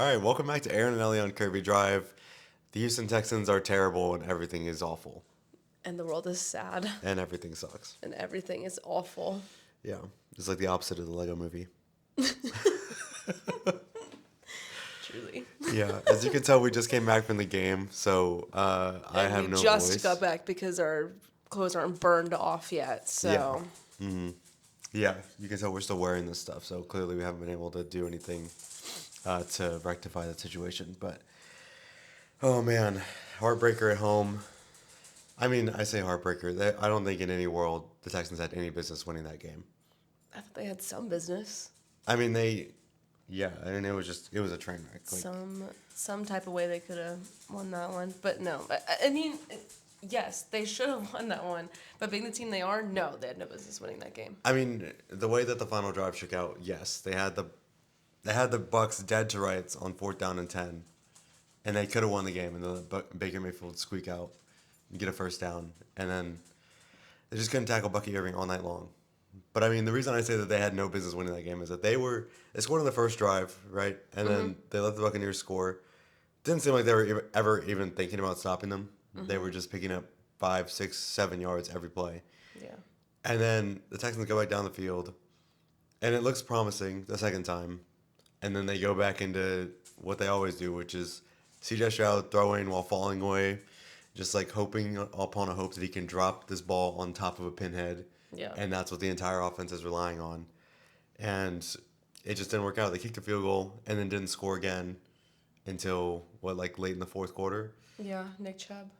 All right, welcome back to Aaron and Elle on Kirby Drive. The Houston Texans are terrible and everything is awful. And the world is sad. And everything sucks. And everything is awful. Yeah, it's like the opposite of the Lego movie. Truly. Yeah, as you can tell, we just came back from the game, so I have no voice. We just got back because our clothes aren't burned off yet, so... Yeah. Mm-hmm. Yeah, you can tell we're still wearing this stuff, so clearly we haven't been able to do anything to rectify that situation. But, oh man, heartbreaker at home. I mean, I say heartbreaker. I don't think in any world the Texans had any business winning that game. I thought they had some business. I mean, it was a train wreck. Like, some type of way they could have won that one. But no, I mean, yes, they should have won that one. But being the team they are, no, they had no business winning that game. I mean, the way that the final drive shook out, yes, they had the Bucks dead to rights on 4th down and 10, and they could have won the game. And the Baker Mayfield squeak out, and get a first down, and then they just couldn't tackle Bucky Irving all night long. But I mean, the reason I say that they had no business winning that game is that they scored on the first drive, right, and then they let the Buccaneers score. Didn't seem like they were ever even thinking about stopping them. Mm-hmm. They were just picking up 5, 6, 7 yards every play. Yeah. And then the Texans go back down the field, and it looks promising the second time. And then they go back into what they always do, which is C.J. Stroud throwing while falling away, just like hoping upon a hope that he can drop this ball on top of a pinhead. Yeah. And that's what the entire offense is relying on. And it just didn't work out. They kicked a field goal and then didn't score again until, late in the fourth quarter? Yeah, Nick Chubb.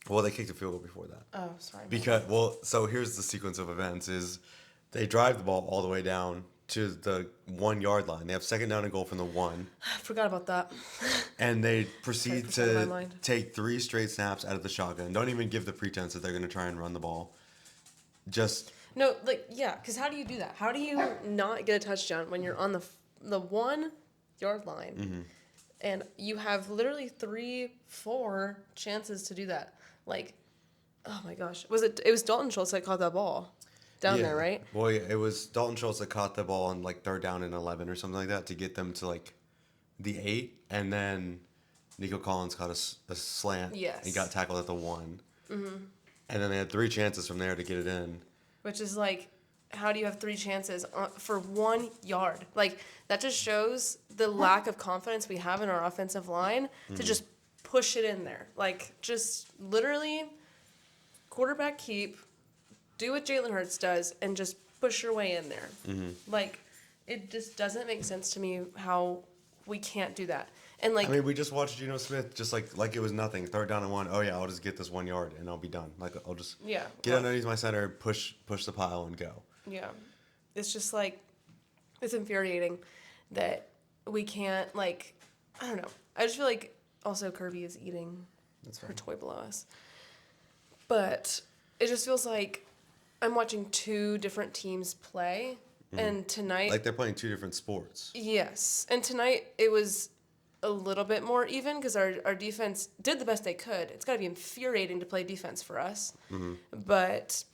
Well, they kicked a field goal before that. Oh, sorry. So here's the sequence of events is they drive the ball all the way down to the 1 yard line. They have 2nd down and goal from the 1. I forgot about that. And they proceed to take 3 straight snaps out of the shotgun. Don't even give the pretense that they're going to try and run the ball. No, because how do you do that? How do you not get a touchdown when you're on the 1 yard line? Mm-hmm. And you have literally 3-4 chances to do that. Oh my gosh. It was Dalton Schultz that caught that ball down there, right? Well, yeah, it was Dalton Schultz that caught the ball on 3rd down and 11 or something like that to get them to the 8. And then Nico Collins caught a slant. Yes. And got tackled at the 1. Mm-hmm. And then they had 3 chances from there to get it in. Which is how do you have 3 chances for 1 yard? That just shows the lack of confidence we have in our offensive line to just push it in there. Just literally quarterback keep, do what Jalen Hurts does, and just push your way in there. Mm-hmm. It just doesn't make sense to me how we can't do that. And I mean, we just watched Geno Smith just like it was nothing. 3rd down and 1. Oh yeah, I'll just get this 1 yard and I'll be done. I'll just get underneath my center, push the pile and go. Yeah, it's just it's infuriating that we can't I don't know. I just feel like also Kirby is eating her toy below us, but it just feels like I'm watching 2 different teams play, and tonight they're playing 2 different sports. Yes, and tonight it was a little bit more even because our defense did the best they could. It's got to be infuriating to play defense for us. Mm-hmm. But,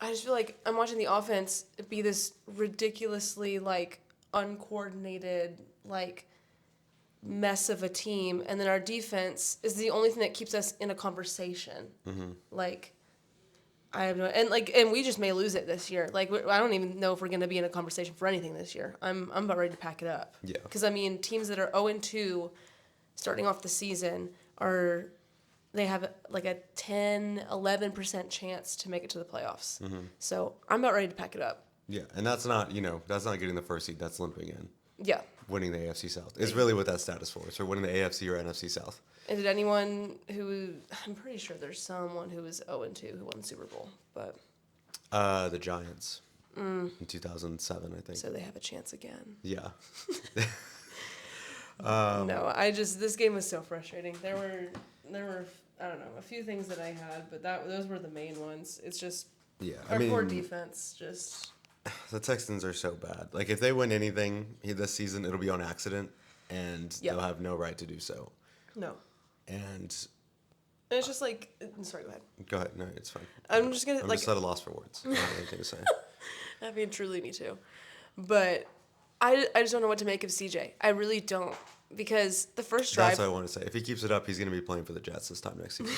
I just feel like I'm watching the offense be this ridiculously, uncoordinated, mess of a team. And then our defense is the only thing that keeps us in a conversation. Mm-hmm. I have no, and we just may lose it this year. I don't even know if we're going to be in a conversation for anything this year. I'm about ready to pack it up. Yeah. Because teams that are 0-2, starting off the season, they have a 10-11% chance to make it to the playoffs. Mm-hmm. So I'm about ready to pack it up. Yeah, and that's not getting the first seed. That's limping in. Yeah. Winning the AFC South is really what that status for. So winning the AFC or NFC South. And did anyone I'm pretty sure there's someone who was 0-2 who won the Super Bowl, but the Giants in 2007, I think. So they have a chance again. Yeah. No, this game was so frustrating. There were I don't know, a few things that I had, but those were the main ones. It's just our core defense just. The Texans are so bad. If they win anything this season, it'll be on accident, and they'll have no right to do so. No. And it's just sorry, go ahead. Go ahead. No, it's fine. I'm just at a loss for words. I don't have anything to say. I mean, truly me too. But I just don't know what to make of CJ. I really don't. Because the first drive... That's what I want to say. If he keeps it up, he's going to be playing for the Jets this time next season.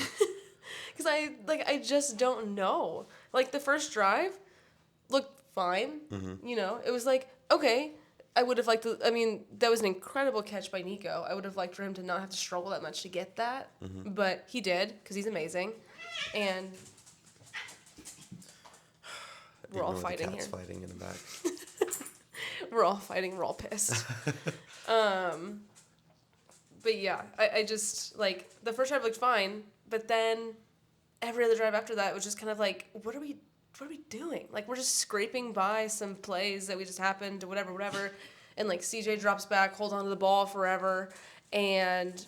Because I just don't know. Like, the first drive looked fine. Mm-hmm. You know, it was like, okay, I would have liked to... I mean, that was an incredible catch by Nico. I would have liked for him to not have to struggle that much to get that. Mm-hmm. But he did, because he's amazing. And we're all fighting here. Fighting in the back. We're all fighting. We're all pissed. But yeah, I just, like, the first drive looked fine, but then every other drive after that was just kind of like, what are we doing? Like, we're just scraping by some plays that we just happened to whatever, and, like, CJ drops back, holds onto the ball forever, and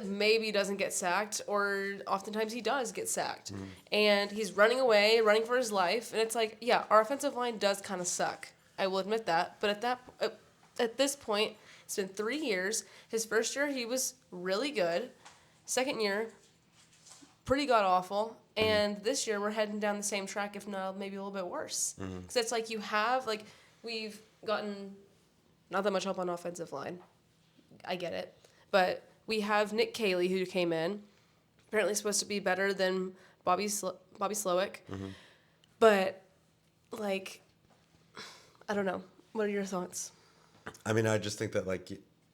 maybe doesn't get sacked, or oftentimes he does get sacked. Mm. And he's running away, running for his life, and it's like, yeah, our offensive line does kind of suck. I will admit that, but at this point, it's been 3 years. His first year, he was really good. Second year, pretty god-awful. And this year, we're heading down the same track, if not maybe a little bit worse. Because it's like you have, like, we've gotten not that much help on offensive line. I get it. But we have Nick Caley, who came in. Apparently supposed to be better than Bobby Slowick. Mm-hmm. But, like, I don't know. What are your thoughts? I mean, I just think that, like,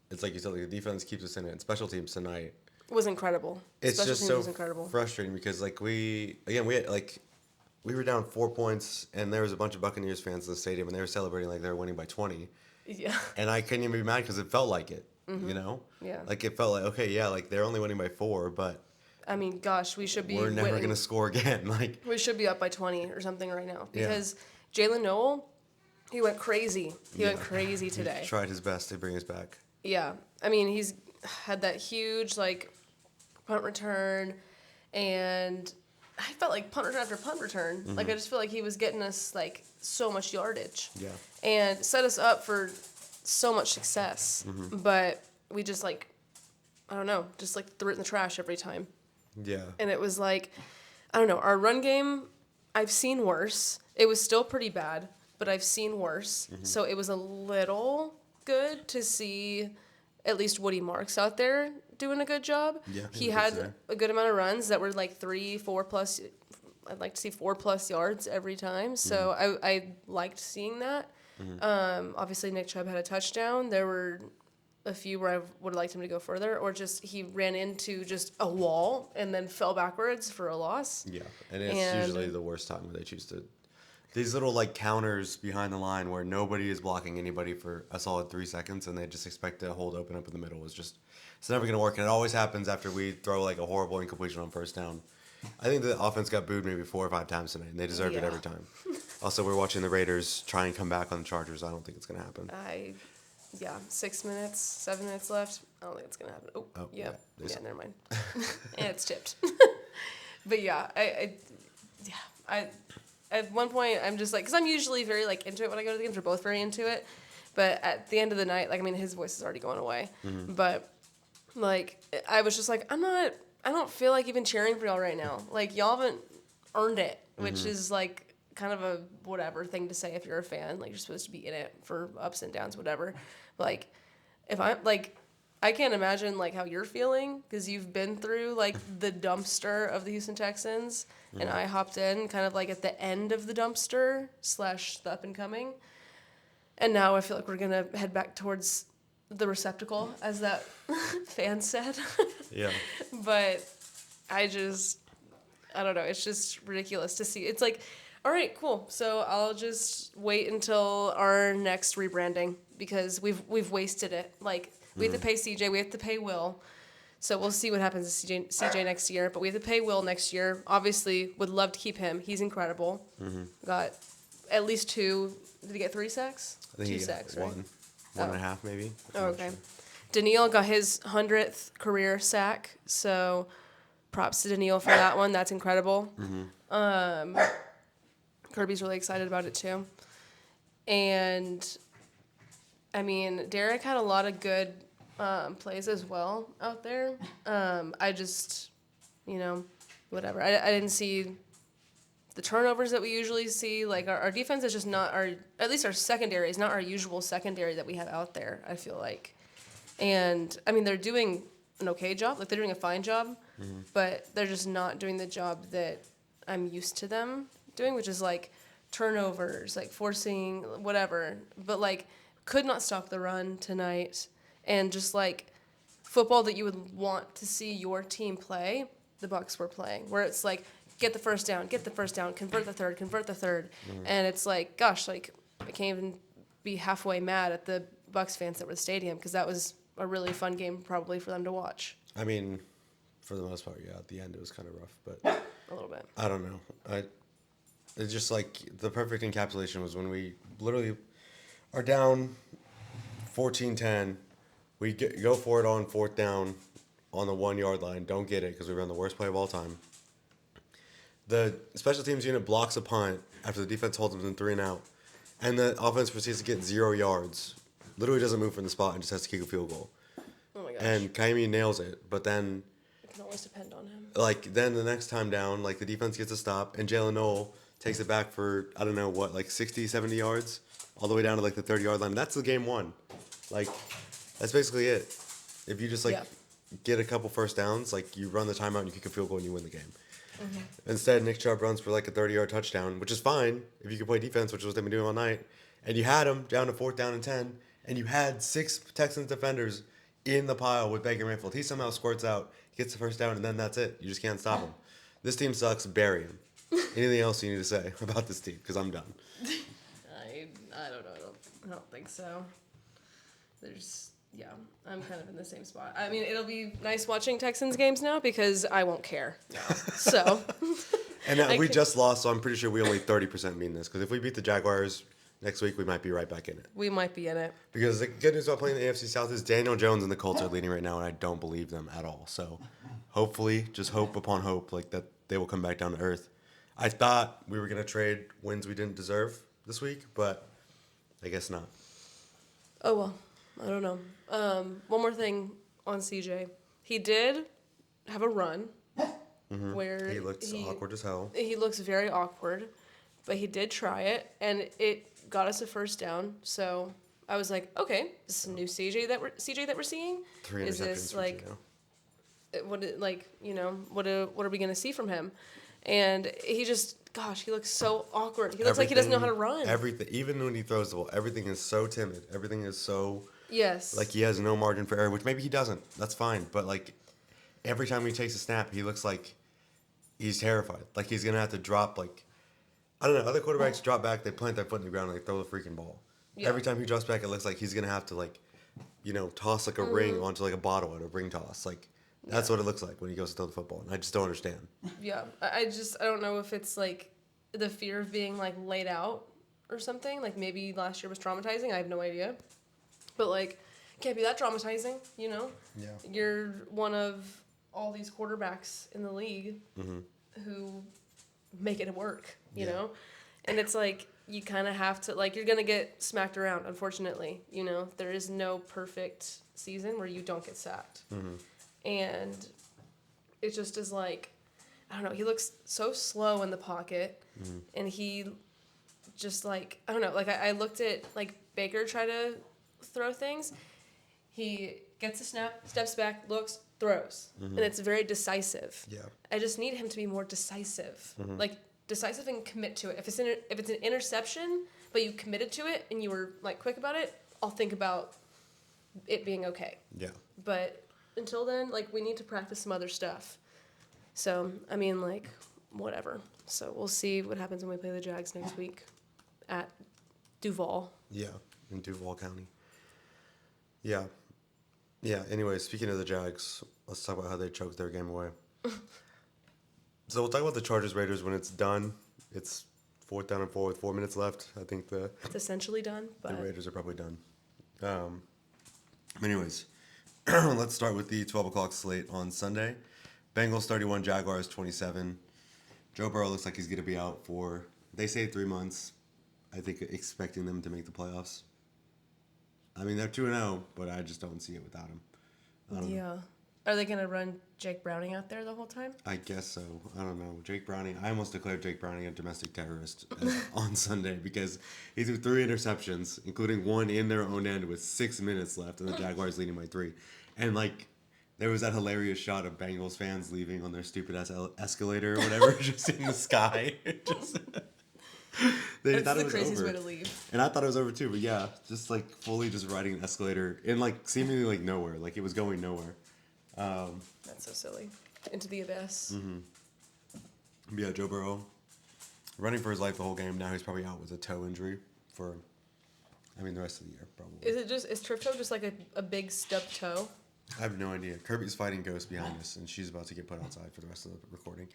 it's like you said, like, the defense keeps us in it. And special teams tonight was incredible. It's special just teams so frustrating because, like, we were down 4 points, and there was a bunch of Buccaneers fans in the stadium, and they were celebrating like they were winning by 20. Yeah. And I couldn't even be mad because it felt like it, you know? Yeah. Like, it felt like, okay, yeah, like, they're only winning by 4, but... I mean, gosh, we should be... We're never going to score again. Like, we should be up by 20 or something right now. Because Jalen Noel... He went crazy. He went crazy today. He tried his best to bring us back. Yeah. I mean, he's had that huge, like, punt return, and I felt like punt return after punt return. Mm-hmm. Like, I just feel like he was getting us, like, so much yardage. Yeah. And set us up for so much success. Mm-hmm. But we just, like, I don't know, just, like, threw it in the trash every time. Yeah. And it was like, I don't know, our run game, I've seen worse. It was still pretty bad, but I've seen worse. Mm-hmm. So it was a little good to see at least Woody Marks out there doing a good job. Yeah, he had a good amount of runs that were like 3-4 plus. I'd like to see 4+ yards every time. So mm-hmm. I liked seeing that. Mm-hmm. Obviously, Nick Chubb had a touchdown. There were a few where I would have liked him to go further, or just he ran into just a wall and then fell backwards for a loss. Yeah, and it's usually the worst time when they choose to. These little, like, counters behind the line where nobody is blocking anybody for a solid 3 seconds, and they just expect to hold open up in the middle is just, it's never going to work. And it always happens after we throw, like, a horrible incompletion on first down. I think the offense got booed maybe 4 or 5 times tonight, and they deserved it every time. Also, we're watching the Raiders try and come back on the Chargers. I don't think it's going to happen. 6 minutes, 7 minutes left. I don't think it's going to happen. Oh yeah, never mind. And it's tipped. But yeah, I at one point, I'm just like, because I'm usually very, like, into it when I go to the games. We're both very into it. But at the end of the night, like, I mean, his voice is already going away. Mm-hmm. But, like, I was just like, I don't feel like even cheering for y'all right now. Like, y'all haven't earned it, which mm-hmm. is, like, kind of a whatever thing to say if you're a fan. Like, you're supposed to be in it for ups and downs, whatever. Like, if I'm, like, I can't imagine, like, how you're feeling because you've been through, like, the dumpster of the Houston Texans. And I hopped in kind of like at the end of the dumpster / the up and coming. And now I feel like we're going to head back towards the receptacle, as that fan said. Yeah. But I don't know. It's just ridiculous to see. It's like, all right, cool. So I'll just wait until our next rebranding because we've wasted it. Like, we have to pay CJ. We have to pay Will. So we'll see what happens to CJ next year. But we have to pay Will next year. Obviously, would love to keep him. He's incredible. Mm-hmm. Got at least 2. Did he get 3 sacks? I think 2 he sacks, got right? 1 and a half maybe. Oh, okay. Sure. Daniil got his 100th career sack. So props to Daniil for that one. That's incredible. Mm-hmm. Kirby's really excited about it too. And, I mean, Derek had a lot of good plays as well out there. I just, whatever. I didn't see the turnovers that we usually see. Like our defense is just not at least our secondary is not our usual secondary that we have out there, I feel like. And I mean, they're doing an okay job. Like they're doing a fine job, but they're just not doing the job that I'm used to them doing, which is like turnovers, like forcing whatever, but like could not stop the run tonight. And just like football that you would want to see your team play, the Bucs were playing, where it's like, get the first down, convert the third. And it's like, gosh, like I can't even be halfway mad at the Bucs fans that were at the stadium, because that was a really fun game probably for them to watch. I mean, for the most part, yeah. At the end, it was kind of rough, but A little bit. I don't know. It's just like the perfect encapsulation was when we literally are down 14-10. We go for it on fourth down on the 1 yard line. Don't get it because we ran the worst play of all time. The special teams unit blocks a punt after the defense holds them in 3 and out. And the offense proceeds to get 0 yards. Literally doesn't move from the spot and just has to kick a field goal. Oh my gosh. And Kaimi nails it. But then, I can always depend on him. like, then the next time down, like, the defense gets a stop. And Jalen Noel takes it back for, I don't know what, like 60, 70 yards. All the way down to, like, the 30-yard line. That's the game won. Like, that's basically it. If you just, like, get a couple first downs, like, you run the timeout and you kick a field goal and you win the game. Instead, Nick Chubb runs for like a 30-yard touchdown, which is fine if you can play defense, which is what they've been doing all night. And you had him down to 4th down and 10, and you had 6 Texans defenders in the pile with Baker Mayfield. He somehow squirts out, gets the first down, and then that's it. You just can't stop him. This team sucks. Bury him. Anything else you need to say about this team? Because I'm done. I don't know. I don't think so. I'm kind of in the same spot. I mean, it'll be nice watching Texans games now because I won't care now. So. And we just lost, so I'm pretty sure we only 30% mean this. Because if we beat the Jaguars next week, we might be right back in it. We might be in it. Because the good news about playing the AFC South is Daniel Jones and the Colts are leading right now, and I don't believe them at all. So hopefully, just hope upon hope, like that they will come back down to earth. I thought we were going to trade wins we didn't deserve this week, but I guess not. Oh, well. I don't know. One more thing on CJ. He did have a run where He looks awkward as hell. He looks very awkward, but he did try it, and it got us a first down. So I was like, okay, this is a new CJ that we're seeing. 3 Is interceptions this for like Gino. what are we gonna see from him? And he just, gosh, he looks so awkward. He looks like he doesn't know how to run. Everything, even when he throws the ball, everything is so timid. Everything is so. Yes. Like he has no margin for error, which maybe he doesn't. That's fine. But like every time he takes a snap, he looks like he's terrified. Like he's gonna have to drop. Like I don't know. Other quarterbacks drop back, they plant their foot in the ground, and they throw the freaking ball. Yeah. Every time he drops back, it looks like he's gonna have to like, toss like a ring onto like a bottle at a ring toss. Like that's what it looks like when he goes to throw the football, and I just don't understand. Yeah, I don't know if it's like the fear of being like laid out or something. Like maybe last year was traumatizing. I have no idea. But, like, can't be that traumatizing, Yeah. You're one of all these quarterbacks in the league who make it work, you know? And it's like you kind of have to, like, you're going to get smacked around, unfortunately, There is no perfect season where you don't get sacked. And it just is like, I don't know, he looks so slow in the pocket. And he just, like, I don't know, like, I looked at, like, Baker try to throw things. He gets a snap, steps back, looks, throws, and it's very decisive. Yeah, I just need him to be more decisive, like decisive and commit to it. If it's an interception, but you committed to it and you were like quick about it, I'll think about it being okay. Yeah. But until then, like we need to practice some other stuff. So I mean, like whatever. So we'll see what happens when we play the Jags next week at Duval. Yeah, in Duval County. Yeah. Yeah, anyway, speaking of the Jags, let's talk about how they choked their game away. So we'll talk about the Chargers-Raiders when it's done. It's 4th down and 4 with 4 minutes left. I think it's essentially done, but the Raiders are probably done. Anyways, let's start with the 12 o'clock slate on Sunday. Bengals 31, Jaguars 27. Joe Burrow looks like he's going to be out for, they say 3 months. I think expecting them to make the playoffs. I mean, they're 2-0, but I just don't see it without him. Yeah. Are they gonna run Jake Browning out there the whole time? I guess so. I don't know. Jake Browning. I almost declared Jake Browning a domestic terrorist on Sunday because he threw 3 interceptions, including one in their own end with 6 minutes left, and the Jaguars leading by 3. And like, there was that hilarious shot of Bengals fans leaving on their stupid ass escalator or whatever, just in the sky. Just they That's thought the it was craziest over. way to leave. And I thought it was over too, but yeah, just like fully just riding an escalator in like seemingly like nowhere, like it was going nowhere. That's so silly. Into the abyss. Yeah, Joe Burrow running for his life the whole game. Now he's probably out with a toe injury for, the rest of the year probably. Is turf toe just like a big stubbed toe? I have no idea. Kirby's fighting ghosts behind us, and she's about to get put outside for the rest of the recording.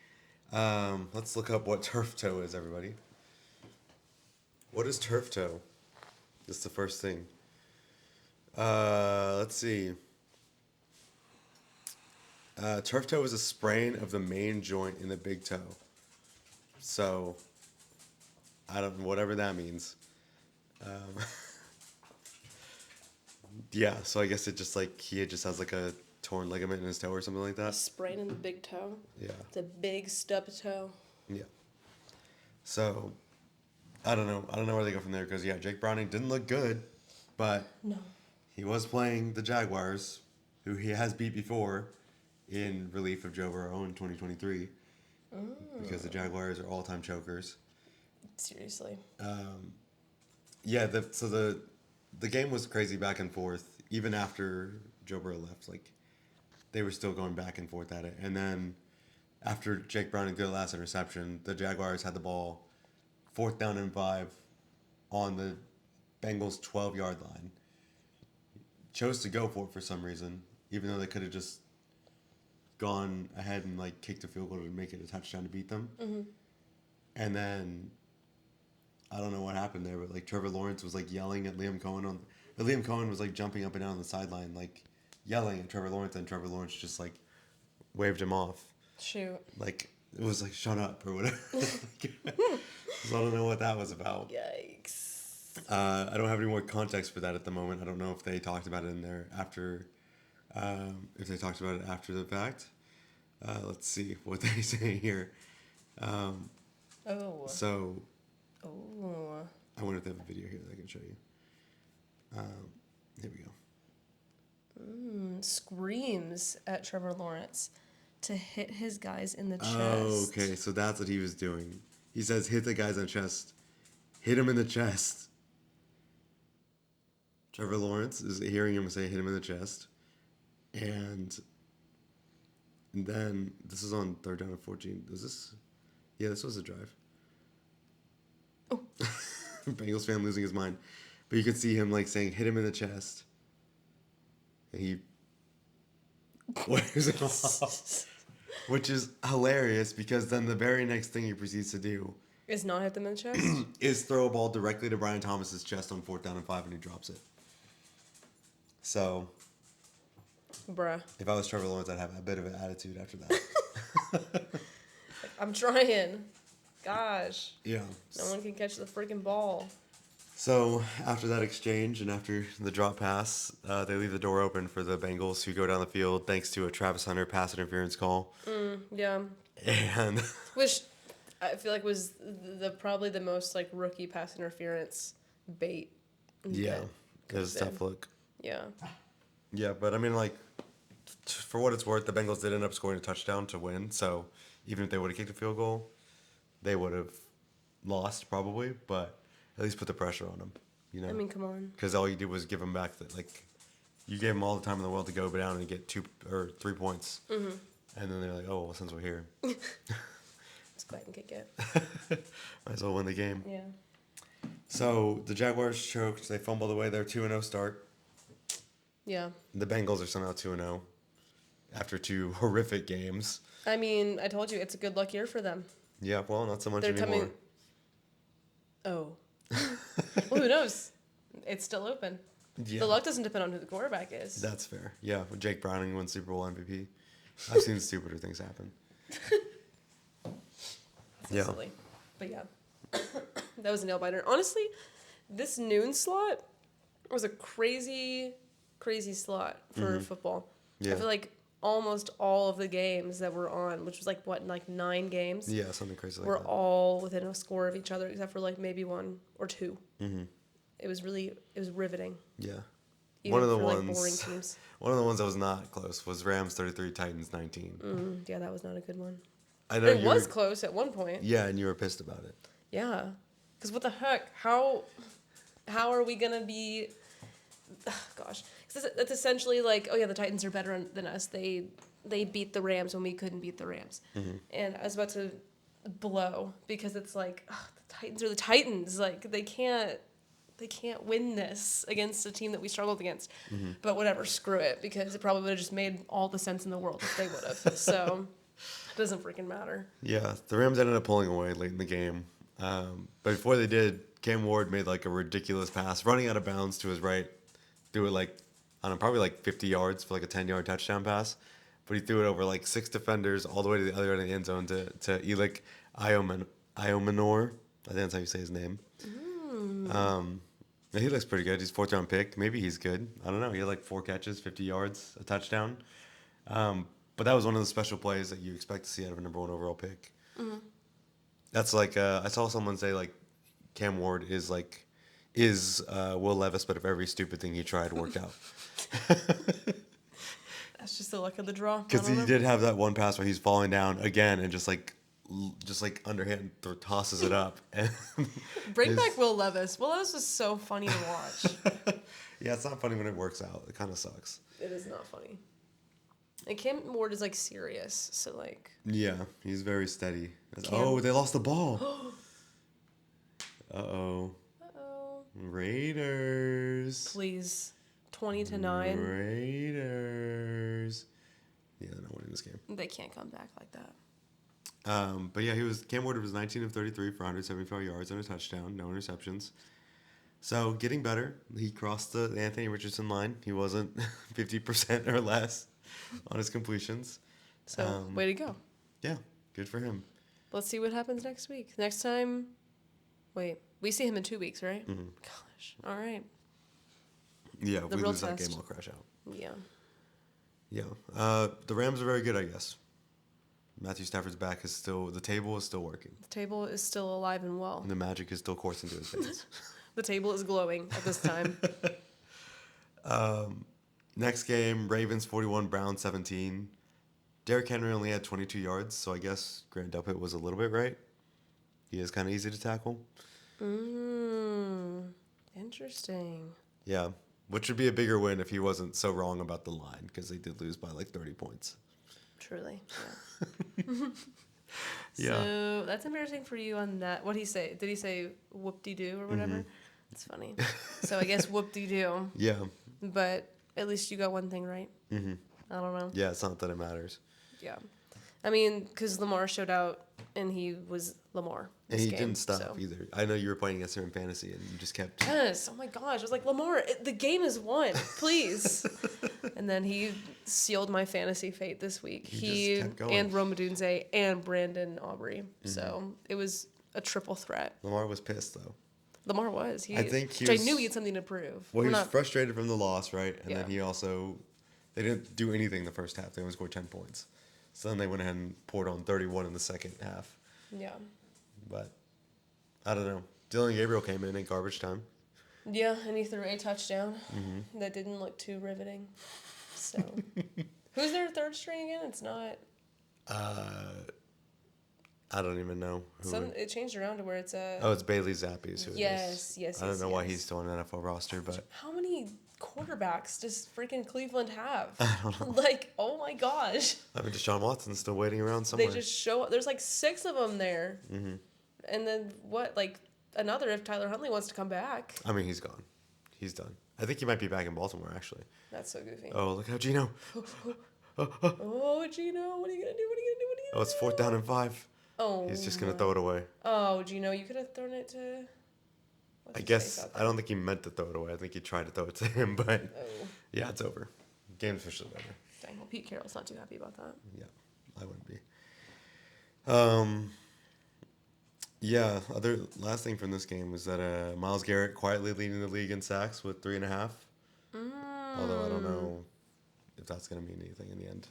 Let's look up what turf toe is, everybody. What is turf toe? That's the first thing. Let's see. Turf toe is a sprain of the main joint in the big toe. So, whatever that means. Yeah, so I guess it just like, he just has like a torn ligament in his toe or something like A that. sprain in the big toe. Yeah. It's a big stubbed toe. Yeah. So, I don't know where they go from there because, yeah, Jake Browning didn't look good, but No. he was playing the Jaguars, who he has beat before in relief of Joe Burrow in 2023 because the Jaguars are all-time chokers. Seriously. Yeah, the game was crazy back and forth. Even after Joe Burrow left, like, they were still going back and forth at it. And then after Jake Browning did the last interception, the Jaguars had the ball 4th down and 5 on the Bengals' 12-yard line. Chose to go for it for some reason, even though they could have just gone ahead and like kicked a field goal to make it a touchdown to beat them. And then I don't know what happened there, but like Trevor Lawrence was like yelling at Liam Cohen Liam Cohen was like jumping up and down on the sideline, like yelling at Trevor Lawrence, and Trevor Lawrence just like waved him off. Shoot. Like it was like shut up or whatever. So I don't know what that was about. Yikes. I don't have any more context for that at the moment. I don't know if they talked about it in there after, if they talked about it after the fact. Let's see what they say here. So, I wonder if they have a video here that I can show you. Here we go. Screams at Trevor Lawrence to hit his guys in the chest. Oh, okay. So that's what he was doing. He says, hit the guys in the chest. Hit him in the chest. Trevor Lawrence is hearing him say, hit him in the chest. And then, this is on 3rd down and 14. Yeah, this was a drive. Oh. Bengals fan losing his mind. But you can see him like saying, hit him in the chest. And he waves it off. Which is hilarious because then the very next thing he proceeds to do Is not hit them in the chest? is throw a ball directly to Brian Thomas's chest on 4th down and 5 and he drops it. So, Bruh. if I was Trevor Lawrence, I'd have a bit of an attitude after that. I'm trying. Gosh. Yeah. No one can catch the freaking ball. So, after that exchange and after the drop pass, they leave the door open for the Bengals who go down the field thanks to a Travis Hunter pass interference call. Yeah. And Which I feel like was probably the most like rookie pass interference bait. yeah, it was a been. tough look. Yeah. Yeah, but I mean, like, for what it's worth, the Bengals did end up scoring a touchdown to win. So, even if they would have kicked a field goal, they would have lost probably, but at least put the pressure on them, you know? I mean, come on. Because all you did was give them back, you gave them all the time in the world to go down and get 2 or 3 points. And then they're like, oh, well, since we're here. Let's go ahead and kick it. Might as well win the game. Yeah. So, the Jaguars choked. They fumbled away their 2-0 start. Yeah. The Bengals are somehow 2-0 after 2 horrific games. I mean, I told you, it's a good luck year for them. Yeah, well, not so much They're anymore. coming. Oh. Well, who knows? It's still open. Yeah. The luck doesn't depend on who the quarterback is. That's fair. Yeah, when Jake Browning won Super Bowl MVP. I've seen stupider things happen. So silly. But yeah. That was a nail biter. Honestly, this noon slot was a crazy slot for football. Yeah. I feel like almost all of the games that were on, which was like 9 games. Yeah, something crazy like were that. all within a score of each other, except for like maybe 1 or 2. Mm-hmm. It was riveting. Yeah. Even One of the for, ones, like, boring teams. one of the ones that was not close was Rams 33, Titans 19. Yeah, that was not a good one. I know It was close at one point. Yeah, and you were pissed about it. Yeah, because what the heck? How are we gonna be? Gosh, because that's essentially like, oh yeah, the Titans are better than us. They beat the Rams when we couldn't beat the Rams, and I was about to blow because it's like, the Titans are the Titans. Like they can't win this against a team that we struggled against. But whatever, screw it, because it probably would have just made all the sense in the world if they would have. So it doesn't freaking matter. Yeah, the Rams ended up pulling away late in the game. But before they did, Cam Ward made like a ridiculous pass, running out of bounds to his right. Threw it like, I don't know, probably like 50 yards for like a 10-yard touchdown pass. But he threw it over like 6 defenders all the way to the other end of the end zone to Elik Iomanor. I think that's how you say his name. Yeah, he looks pretty good. He's 4th-round pick. Maybe he's good. I don't know. He had like 4 catches, 50 yards, a touchdown. But that was one of the special plays that you expect to see out of a number 1 overall pick. That's like, I saw someone say like Cam Ward is Will Levis, but if every stupid thing he tried worked out. That's just the luck of the draw. Because he did have that one pass where he's falling down again and just like underhand tosses it up. And Bring back Will Levis. Will Levis was so funny to watch. Yeah, it's not funny when it works out. It kind of sucks. It is not funny. And Cam Ward is like serious, so like. Yeah, he's very steady. Oh, they lost the ball. Uh-oh. Raiders. Please. 20-9. Raiders. Yeah, they're not winning this game. They can't come back like that. But yeah, Cam Ward was 19 of 33 for 175 yards and a touchdown, no interceptions. So getting better. He crossed the Anthony Richardson line. He wasn't 50% or less on his completions. So way to go. Yeah, good for him. Let's see what happens next week. Next time, we see him in 2 weeks, right? Mm-hmm. Gosh, all right. Yeah, if The we real lose that test. game, I'll crash out. Yeah. Yeah. The Rams are very good, I guess. Matthew Stafford's back the table is still working. The table is still alive and well. And the magic is still coursing through his veins. The table is glowing at this time. Next game, Ravens 41, Browns 17. Derrick Henry only had 22 yards, so I guess Grant Delpit was a little bit right. He is kind of easy to tackle. Interesting. Yeah, which would be a bigger win if he wasn't so wrong about the line, because they did lose by like 30 points. Truly. Yeah. Yeah. So that's embarrassing for you on that. What did he say? Did he say whoop-de-doo or whatever? It's funny. So I guess whoop-de-doo. Yeah. But at least you got one thing right. I don't know. Yeah, it's not that it matters. Yeah. I mean, because Lamar showed out, and he was Lamar. And this he game, didn't stop so. either. I know you were playing against him in fantasy, and you just kept... Yes. Oh, my gosh. I was like, Lamar, the game is won. Please. And then he sealed my fantasy fate this week. He just kept going. And Rome Odunze and Brandon Aubrey. So it was a triple threat. Lamar was pissed, though. Lamar was. I think he which was... I knew he had something to prove. Well, he was frustrated from the loss, right? And Yeah. then he also... They didn't do anything the first half. They only scored 10 points. So then they went ahead and poured on 31 in the second half. Yeah. But, I don't know. Dylan Gabriel came in garbage time. Yeah, and he threw a touchdown. That didn't look too riveting. So, who's their third string again? It's not... I don't even know. It changed around to where it's a... Oh, it's Bailey Zappi is who it is. Yes. I don't know why he's still on an NFL roster, but... How many quarterbacks does freaking Cleveland have? I don't know. Like, oh my gosh. I mean, Deshaun Watson's still waiting around somewhere. They just show up. There's like 6 of them there. And then what? Like another if Tyler Huntley wants to come back. I mean, he's gone. He's done. I think he might be back in Baltimore, actually. That's so goofy. Oh, look how Gino. Oh, Gino, what are you going to do? Oh, it's 4th down and 5. Oh. He's just going to throw it away. Oh, Gino, you could have thrown it to... I guess, I don't think he meant to throw it away. I think he tried to throw it to him, but yeah, it's over. Game's officially over. Dang, well, Pete Carroll's not too happy about that. Yeah, I wouldn't be. Yeah, last thing from this game was that Myles Garrett quietly leading the league in sacks with 3.5. Although I don't know if that's going to mean anything in the end.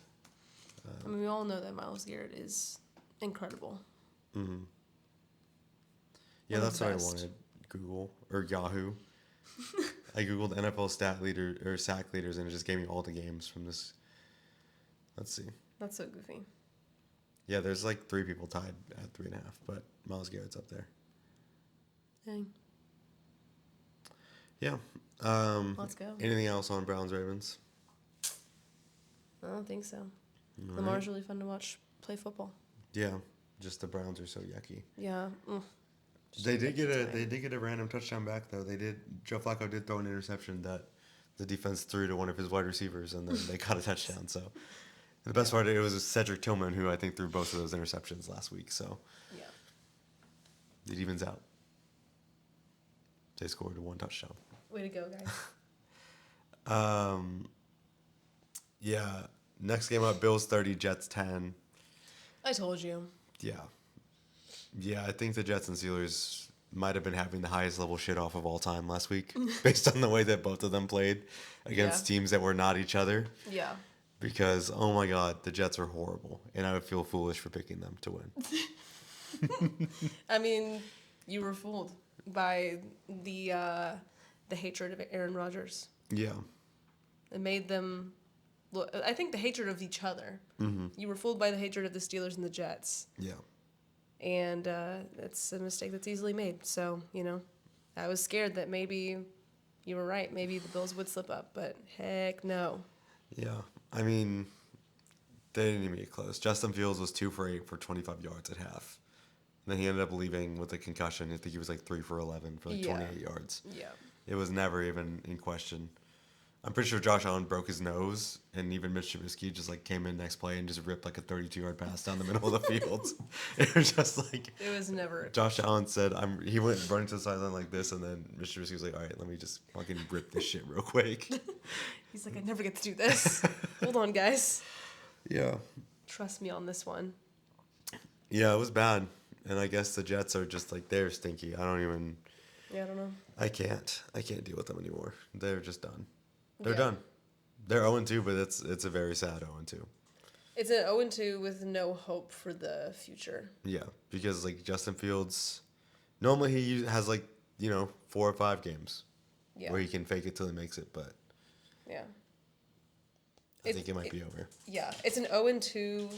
I mean, we all know that Myles Garrett is incredible. Mm-hmm. Yeah, that's what I wanted. Google or Yahoo. I googled NFL stat leader or sack leaders, and it just gave me all the games from this. Let's see. That's so goofy. Yeah, there's like 3 people tied at 3.5, but Myles Garrett's up there. Dang. Yeah. Let's go. Anything else on Browns Ravens? I don't think so. All Lamar's right. really fun to watch play football. Yeah, just the Browns are so yucky. Yeah. They did get a random touchdown back though. Joe Flacco did throw an interception that the defense threw to one of his wide receivers, and then they got a touchdown. So the best part, it was Cedric Tillman who I think threw both of those interceptions last week. So Yeah. it evens out. They scored 1 touchdown. Way to go, guys. Yeah. Next game up, Bills 30, Jets 10. I told you. Yeah. Yeah, I think the Jets and Steelers might have been having the highest level shit off of all time last week, based on the way that both of them played against teams that were not each other. Yeah. Because, oh my God, the Jets are horrible, and I would feel foolish for picking them to win. I mean, you were fooled by the hatred of Aaron Rodgers. Yeah. It made them look. I think the hatred of each other. Mm-hmm. You were fooled by the hatred of the Steelers and the Jets. Yeah. And it's a mistake that's easily made. So, I was scared that maybe you were right. Maybe the Bills would slip up, but heck no. Yeah. I mean, they didn't even get close. Justin Fields was 2 for 8 for 25 yards at half. And then he ended up leaving with a concussion. I think he was like 3 for 11 for like 28 yards. Yeah. It was never even in question. I'm pretty sure Josh Allen broke his nose, and even Mitch Trubisky just like came in next play and just ripped like a 32-yard pass down the middle of the field. It was just like It was never. Josh Allen said, he went running to the sideline like this, and then Mitch Trubisky was like, all right, let me just fucking rip this shit real quick. He's like, I never get to do this. Hold on, guys. Yeah. Trust me on this one. Yeah, it was bad. And I guess the Jets are just like, they're stinky. Yeah, I don't know. I can't deal with them anymore. They're just done. They're Yeah. done. They're 0-2, but it's a very sad 0-2. It's an 0-2 with no hope for the future. Yeah, because like Justin Fields, normally he has like 4 or 5 games where he can fake it till he makes it, but Yeah. I think it might be over. Yeah, it's an 0-2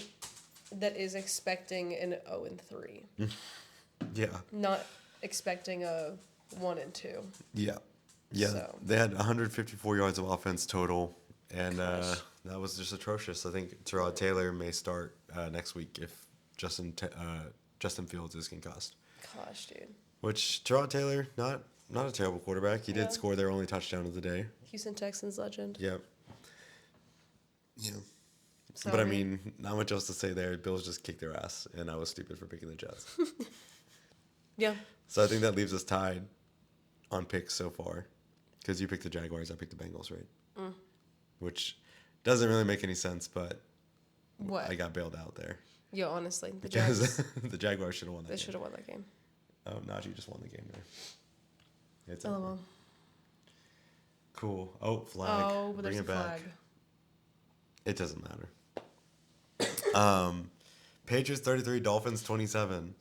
that is expecting an 0-3. Yeah. Not expecting a 1-2. Yeah. Yeah. So. They had 154 yards of offense total, and that was just atrocious. I think Tyrod Taylor may start next week if Justin Fields is concussed. Gosh, dude. Which Tyrod Taylor, not a terrible quarterback. He did score their only touchdown of the day. Houston Texans legend. Yep. Yeah. So, But I mean, not much else to say there. Bills just kicked their ass, and I was stupid for picking the Jets. Yeah. So I think that leaves us tied on picks so far. Because you picked the Jaguars, I picked the Bengals, right? Mm. Which doesn't really make any sense, but What? I got bailed out there. Yeah, honestly. The Because Jags, the Jaguars should have won that they game. should have won that game. Oh, Najee just won the game there. It's Oh, over. well. Cool. Oh, flag. Oh, but Bring there's it a back. flag. It doesn't matter. Patriots 33, Dolphins 27.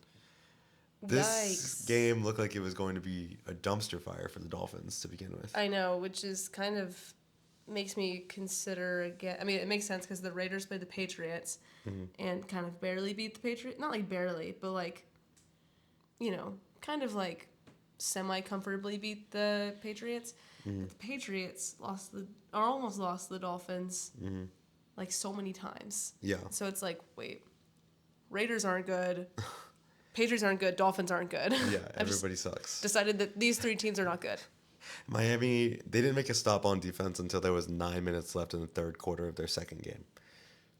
This Yikes. game looked like it was going to be a dumpster fire for the Dolphins to begin with. I know, which is kind of makes me consider again. I mean, it makes sense because the Raiders played the Patriots and kind of barely beat the Patriots. Not like barely, but like, kind of like semi-comfortably beat the Patriots. But the Patriots almost lost the Dolphins like so many times. Yeah. So it's like, wait, Raiders aren't good. Patriots aren't good. Dolphins aren't good. Yeah, I've just everybody sucks. decided that these 3 teams are not good. Miami, they didn't make a stop on defense until there was 9 minutes left in the third quarter of their second game.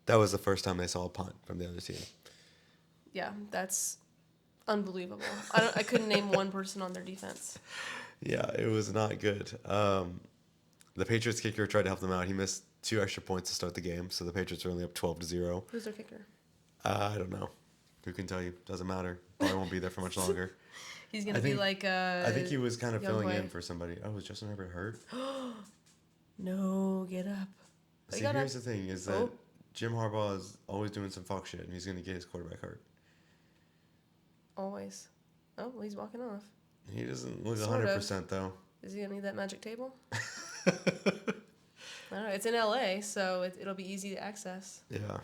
That was the first time they saw a punt from the other team. Yeah, that's unbelievable. I couldn't name one person on their defense. Yeah, it was not good. The Patriots kicker tried to help them out. He missed 2 extra points to start the game, so the Patriots are only up 12-0. Who's their kicker? I don't know. Who can tell you? Doesn't matter. Probably won't be there for much longer. He's gonna be like I think he was kind of young filling boy. in for somebody. Oh, was Justin Herbert hurt? No, get up. See, here's the thing: is that Jim Harbaugh is always doing some fuck shit, and he's going to get his quarterback hurt. Always. Oh, well, he's walking off. He doesn't look Sort of. 100% though. Is he gonna need that magic table? I don't know. It's in LA, so it'll be easy to access. Yeah.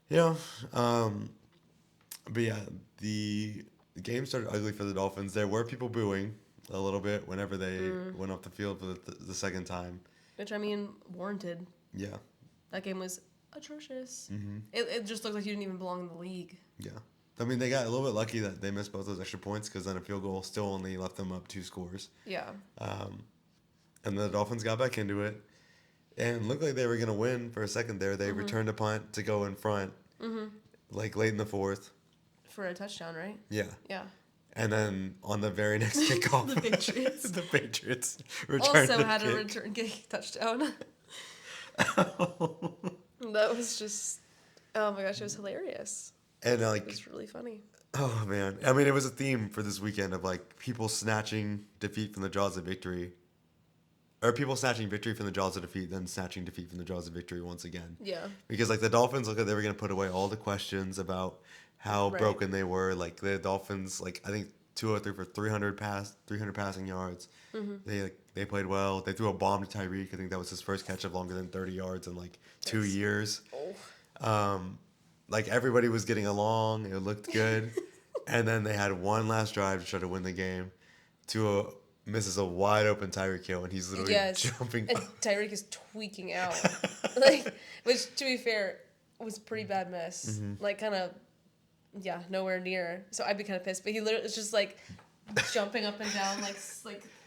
Yeah. But yeah, the game started ugly for the Dolphins. There were people booing a little bit whenever they went off the field for the second time. Which, I mean, warranted. Yeah. That game was atrocious. Mm-hmm. It just looked like you didn't even belong in the league. Yeah. I mean, they got a little bit lucky that they missed both those extra points because then a field goal still only left them up 2 scores. Yeah. And the Dolphins got back into it and looked like they were going to win for a second there. They returned a punt to go in front, like late in the fourth. For a touchdown, right? Yeah. Yeah. And then on the very next kickoff, The Patriots. the Patriots returned Also a had kick. a return kick touchdown. That was just, oh my gosh, it was hilarious. And It was really funny. oh man, I mean, it was a theme for this weekend of like people snatching defeat from the jaws of victory, or people snatching victory from the jaws of defeat, then snatching defeat from the jaws of victory once again. Yeah. Because like the Dolphins looked like they were going to put away all the questions about how Right. broken they were. Like the Dolphins, like I think 203 for 300 passing yards. They played well. They threw a bomb to Tyreek. I think that was his first catch of longer than 30 yards in like 2 Yes. years. Oh. Like everybody was getting along. It looked good. And then they had one last drive to try to win the game. Tua misses a wide open Tyreek Hill, and he's literally jumping. And Tyreek is tweaking out. Like, which, to be fair, was a pretty bad miss. Like, kind of, yeah, nowhere near. So I'd be kind of pissed. But he literally is just, like, jumping up and down, like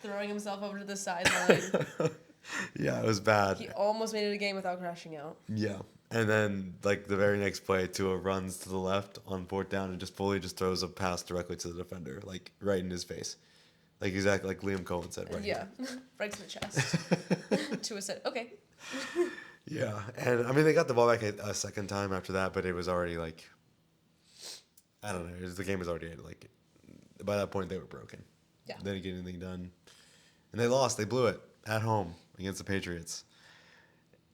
throwing himself over to the sideline. Yeah, it was bad. He almost made it a game without crashing out. Yeah. And then, like, the very next play, Tua runs to the left on 4th down and just throws a pass directly to the defender, like, right in his face. Like, exactly like Liam Cohen said, right? Yeah, right to the chest. Tua said, okay. Yeah. And, I mean, they got the ball back a second time after that, but it was already, like, I don't know. The game was already, like, by that point, they were broken. Yeah. They didn't get anything done. And they lost. They blew it at home against the Patriots.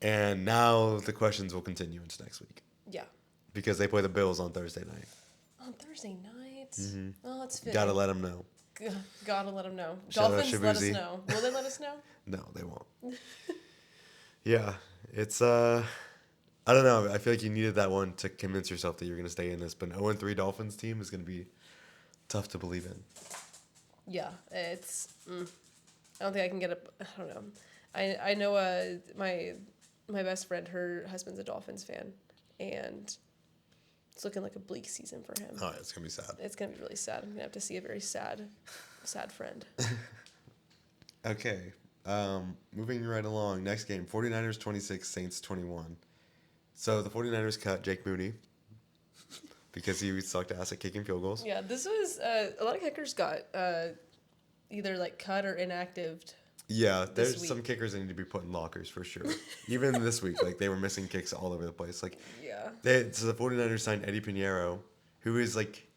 And now the questions will continue into next week. Yeah. Because they play the Bills on Thursday night. On Thursday night? Oh, that's fitting. Gotta let them know. Gotta let them know. Shout out Dolphins, let us Shabuzi. know. Will they let us know? No, they won't. Yeah, it's I don't know. I feel like you needed that one to convince yourself that you're gonna stay in this. But an 0-3 Dolphins team is gonna be tough to believe in. Yeah, it's. I don't think I can get a. I don't know. I know my best friend, her husband's a Dolphins fan, and it's looking like a bleak season for him. Oh, it's gonna be sad. It's gonna be really sad. I'm gonna have to see a very sad friend. Okay, moving right along. Next game, 49ers 26, Saints 21. So the 49ers cut Jake Mooney because he sucked ass at kicking field goals. Yeah, this was a lot of kickers got either like cut or inactived. Yeah, this there's some kickers that need to be put in lockers for sure. Even this week, like they were missing kicks all over the place. Like Yeah. so the 49ers signed Eddie Pinheiro, who is like,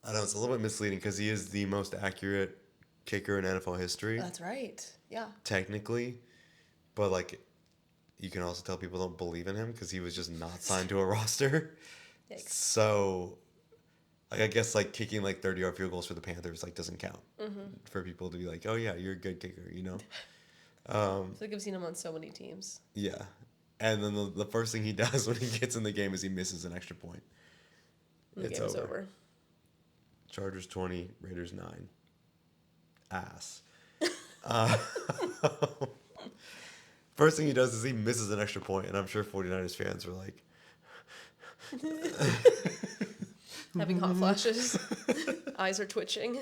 I don't know, it's a little bit misleading because he is the most accurate kicker in NFL history, That's right. Yeah. technically. But like, you can also tell people don't believe in him because he was just not signed to a roster. Yikes. So, like, I guess like kicking like 30-yard field goals for the Panthers like doesn't count for people to be like, oh yeah, you're a good kicker, you know. I feel like I've seen him on so many teams. Yeah. And then the first thing he does when he gets in the game is he misses an extra point. The It's game's over. over. Chargers 20, Raiders 9. Ass. First thing he does is he misses an extra point, and I'm sure 49ers fans were like... Having hot flashes. Eyes are twitching.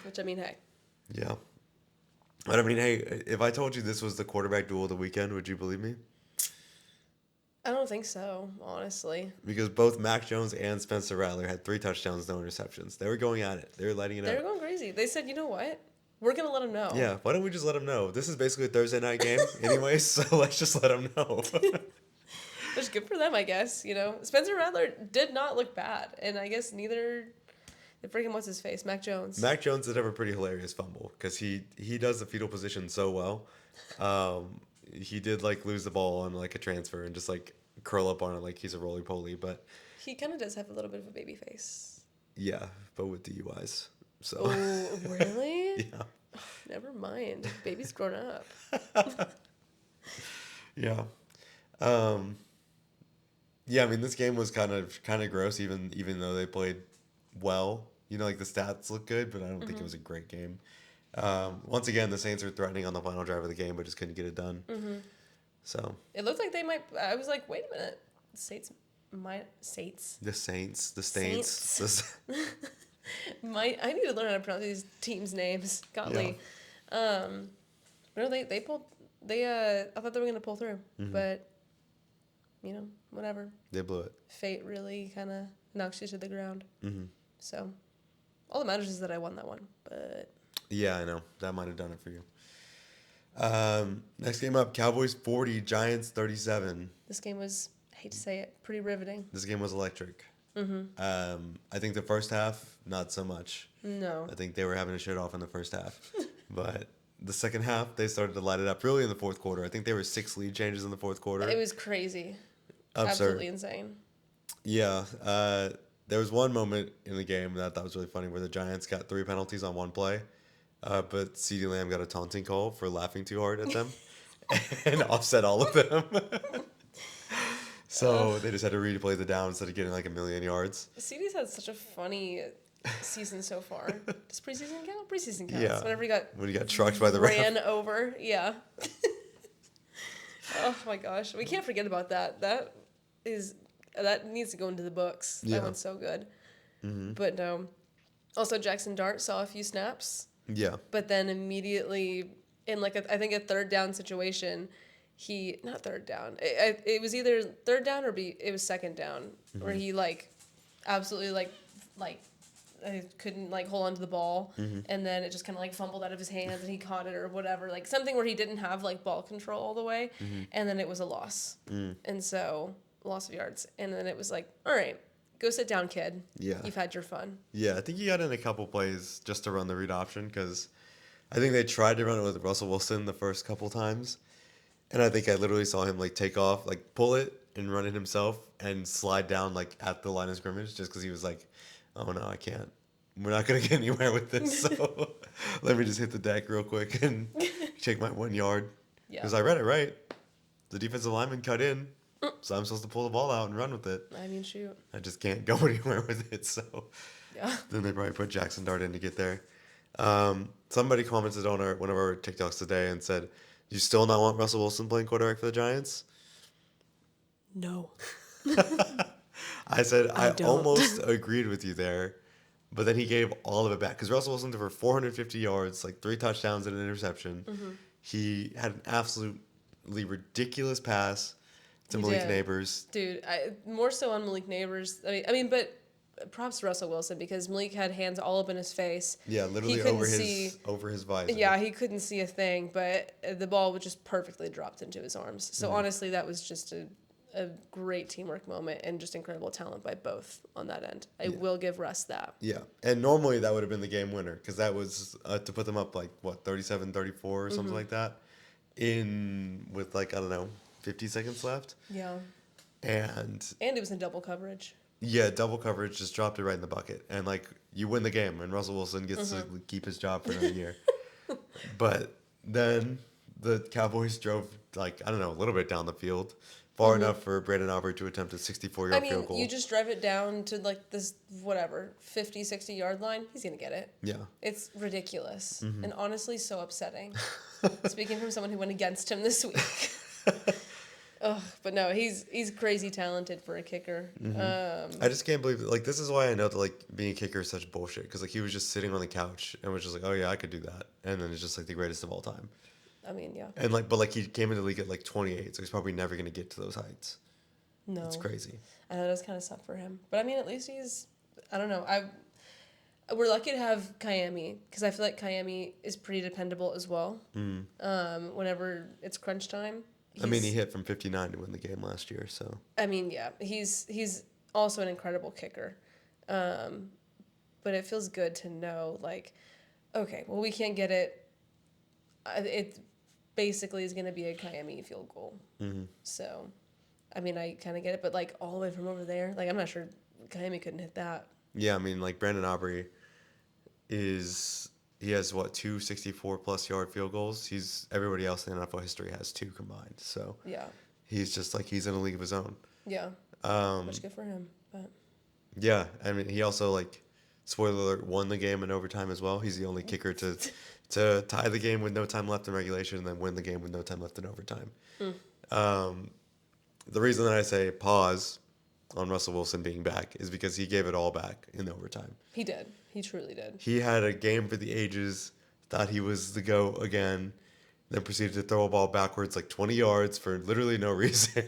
Which, I mean, hey. Yeah. But I mean, hey, if I told you this was the quarterback duel of the weekend, would you believe me? I don't think so, honestly. Because both Mac Jones and Spencer Rattler had 3 touchdowns, no interceptions. They were going at it. They were lighting it They were up. going crazy. They said, you know what? We're going to let them know. Yeah, why don't we just let them know? This is basically a Thursday night game anyway, so let's just let them know. Which is good for them, I guess. You know, Spencer Rattler did not look bad. And I guess neither... The freaking what's his face? Mac Jones. Mac Jones did have a pretty hilarious fumble because he does the fetal position so well. he did like lose the ball on like a transfer and just like curl up on it like he's a roly poly. But He kind of does have a little bit of a baby face. yeah, but with DUIs. So Oh, really? yeah. Never mind. Baby's grown up. Yeah. Yeah, I mean this game was kind of gross even though they played well. Like the stats look good, but I don't think it was a great game. Once again, the Saints are threatening on the final drive of the game, but just couldn't get it done. So It looked like they might. I was like, wait a minute. Saints. the Saints, the Saints. I need to learn how to pronounce these teams' names. Golly. No, they pulled. I thought they were gonna pull through, but whatever. They blew it. Fate really kind of knocks you to the ground. So, all that matters is that I won that one. But yeah, I know that might have done it for you. Next game up: Cowboys 40, Giants 37. this game was, I hate to say it, pretty riveting. This game was electric. I think the first half, not so much. No. I think they were having a shit off in the first half. But the second half, they started to light it up really in the fourth quarter. I think there were 6 lead changes in the fourth quarter. It was crazy. Absurd. Absolutely insane. Yeah. There was one moment in the game that I thought was really funny where the Giants got 3 penalties on one play, but CeeDee Lamb got a taunting call for laughing too hard at them and offset all of them. So they just had to replay the down instead of getting like 1,000,000 yards. CD's had such a funny season so far. Does preseason count? Preseason counts. Yeah. When he got trucked by the ref. ran over. Yeah. Oh my gosh. We can't forget about that. That needs to go into the books. Yeah. That one's so good. But no. Also, Jackson Dart saw a few snaps. Yeah. But then immediately in I think a third down situation, not third down. It was either third down or it was second down where he absolutely couldn't hold on to the ball, and then it just kind of fumbled out of his hands and he caught it or whatever, something where he didn't have ball control all the way, and then it was a loss, and so loss of yards, and then it was all right, go sit down, kid. Yeah. You've had your fun. Yeah, I think he got in a couple plays just to run the read option because I think they tried to run it with Russell Wilson the first couple times. And I think I literally saw him take off, pull it and run it himself and slide down at the line of scrimmage just because he was oh no, I can't. We're not going to get anywhere with this. So let me just hit the deck real quick and take my 1 yard. Because I read it right. The defensive lineman cut in. So I'm supposed to pull the ball out and run with it. I mean, shoot. I just can't go anywhere with it. So Yeah. then they probably put Jackson Dart in to get there. Somebody commented on one of our TikToks today and said, you still not want Russell Wilson playing quarterback for the Giants? No. I said I don't. almost agreed with you there, but then he gave all of it back because Russell Wilson threw for 450 yards, 3 touchdowns and an interception. He had an absolutely ridiculous pass to Malik Neighbors. Dude, more so on Malik Neighbors. But props to Russell Wilson because Malik had hands all up in his face. Yeah, literally over his visor. Yeah, he couldn't see a thing, but the ball was just perfectly dropped into his arms. So honestly, that was just a great teamwork moment and just incredible talent by both on that end. I will give Russ that. Yeah, and normally that would have been the game winner because that was to put them up 37-34 or something like that with 50 seconds left. Yeah. And it was in double coverage. Yeah, double coverage just dropped it right in the bucket. And, you win the game, and Russell Wilson gets to keep his job for another year. But then the Cowboys drove, a little bit down the field, far enough for Brandon Aubrey to attempt a 64-yard field goal. You just drive it down to, this, 50, 60-yard line, he's going to get it. Yeah. It's ridiculous. And honestly, so upsetting. Speaking from someone who went against him this week. Ugh, but no, he's crazy talented for a kicker. I just can't believe it. This is why I know that being a kicker is such bullshit because he was just sitting on the couch and was just oh yeah, I could do that, and then it's just the greatest of all time. I mean, yeah. And but he came into the league at 28, so he's probably never gonna get to those heights. No, it's crazy. I know it does kind of suck for him, but at least I don't know. We're lucky to have Kayemi because I feel like Kayemi is pretty dependable as well. Whenever it's crunch time. He hit from 59 to win the game last year, so. Yeah, he's also an incredible kicker. But it feels good to know, okay, well, we can't get it. basically is going to be a Miami field goal. Mm-hmm. So, I mean, I kind of get it, but like all the way from over there, like I'm not sure Miami couldn't hit that. Yeah, I mean, like Brandon Aubrey he has what 264+ yard field goals. Everybody else in NFL history has 2 combined. So Yeah. he's just like he's in a league of his own. Yeah. Much good for him, but. Yeah, I mean, he also like, spoiler alert, won the game in overtime as well. He's the only kicker to tie the game with no time left in regulation and then win the game with no time left in overtime. The reason that I say pause on Russell Wilson being back is because he gave it all back in overtime. He did. He truly did. He had a game for the ages, thought he was the GOAT again, then proceeded to throw a ball backwards like 20 yards for literally no reason.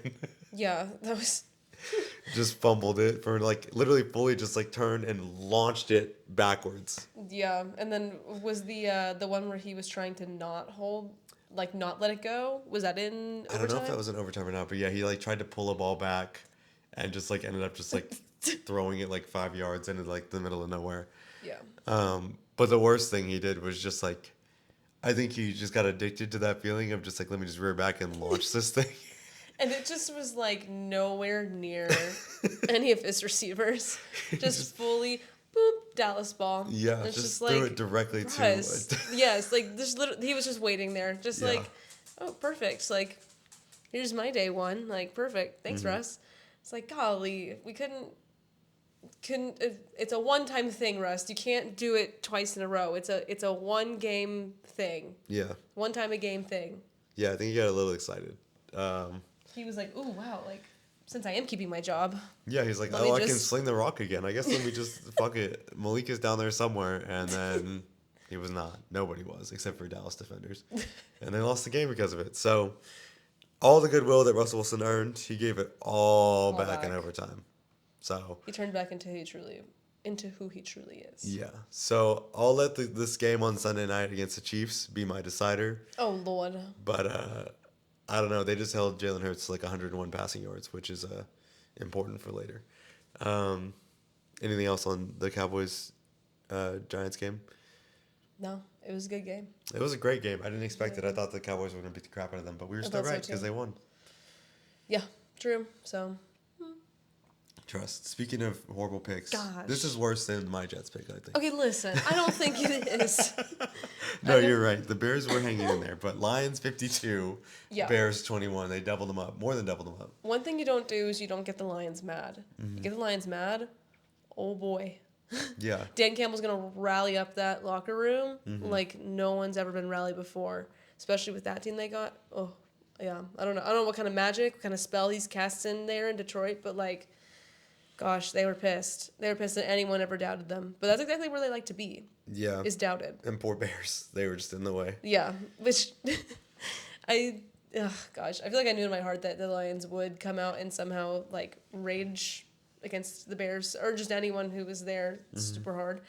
Yeah, that was. Just fumbled it for like literally fully just like turned and launched it backwards. Yeah, and then was the one where he was trying to not let it go? Was that in overtime? I don't know if that was in overtime or not, but yeah, he like tried to pull a ball back and just like ended up just like throwing it like 5 yards into like the middle of nowhere. Yeah. But the worst thing he did was just like, I think he just got addicted to that feeling of just like, let me just rear back and launch this thing. And it just was like nowhere near any of his receivers. Just fully, boop, Dallas ball. Yeah, it's just like, threw it directly to it. Yes, like he was just waiting there. Just Yeah. like, oh, perfect. Like, here's my day one. Like, perfect. Thanks, Russ. It's like, golly, we couldn't. It's a one-time thing, Russ. You can't do it twice in a row. It's a one-game thing. Yeah. One time a game thing. Yeah, I think he got a little excited. He was like, ooh, wow, like, since I am keeping my job. Yeah, he's like, I can sling the rock again. I guess let me just, fuck it. Malik is down there somewhere. And then he was not. Nobody was, except for Dallas defenders. And they lost the game because of it. So all the goodwill that Russell Wilson earned, he gave it all back in overtime. So he turned back into who he truly is. Yeah. So I'll let this game on Sunday night against the Chiefs be my decider. Oh, Lord. But I don't know. They just held Jalen Hurts to like 101 passing yards, which is important for later. Anything else on the Cowboys Giants game? No, it was a good game. It was a great game. I didn't expect it. I thought the Cowboys were going to beat the crap out of them, but we were still right because they won. Yeah, true. So. Trust. Speaking of horrible picks, Gosh. This is worse than my Jets pick, I think. Okay, listen. I don't think it is. No, you're right. The Bears were hanging in there, but Lions 52, Yeah. Bears 21. They doubled them up, more than doubled them up. One thing you don't do is you don't get the Lions mad. You get the Lions mad, oh boy. Yeah. Dan Campbell's going to rally up that locker room like no one's ever been rallied before, especially with that team they got. Oh, yeah. I don't know what kind of magic, what kind of spell he's cast in there in Detroit, but like, gosh, they were pissed. They were pissed that anyone ever doubted them. But that's exactly where they like to be. Yeah. Is doubted. And poor Bears. They were just in the way. Yeah. Which, I feel like I knew in my heart that the Lions would come out and somehow, like, rage against the Bears or just anyone who was there super hard.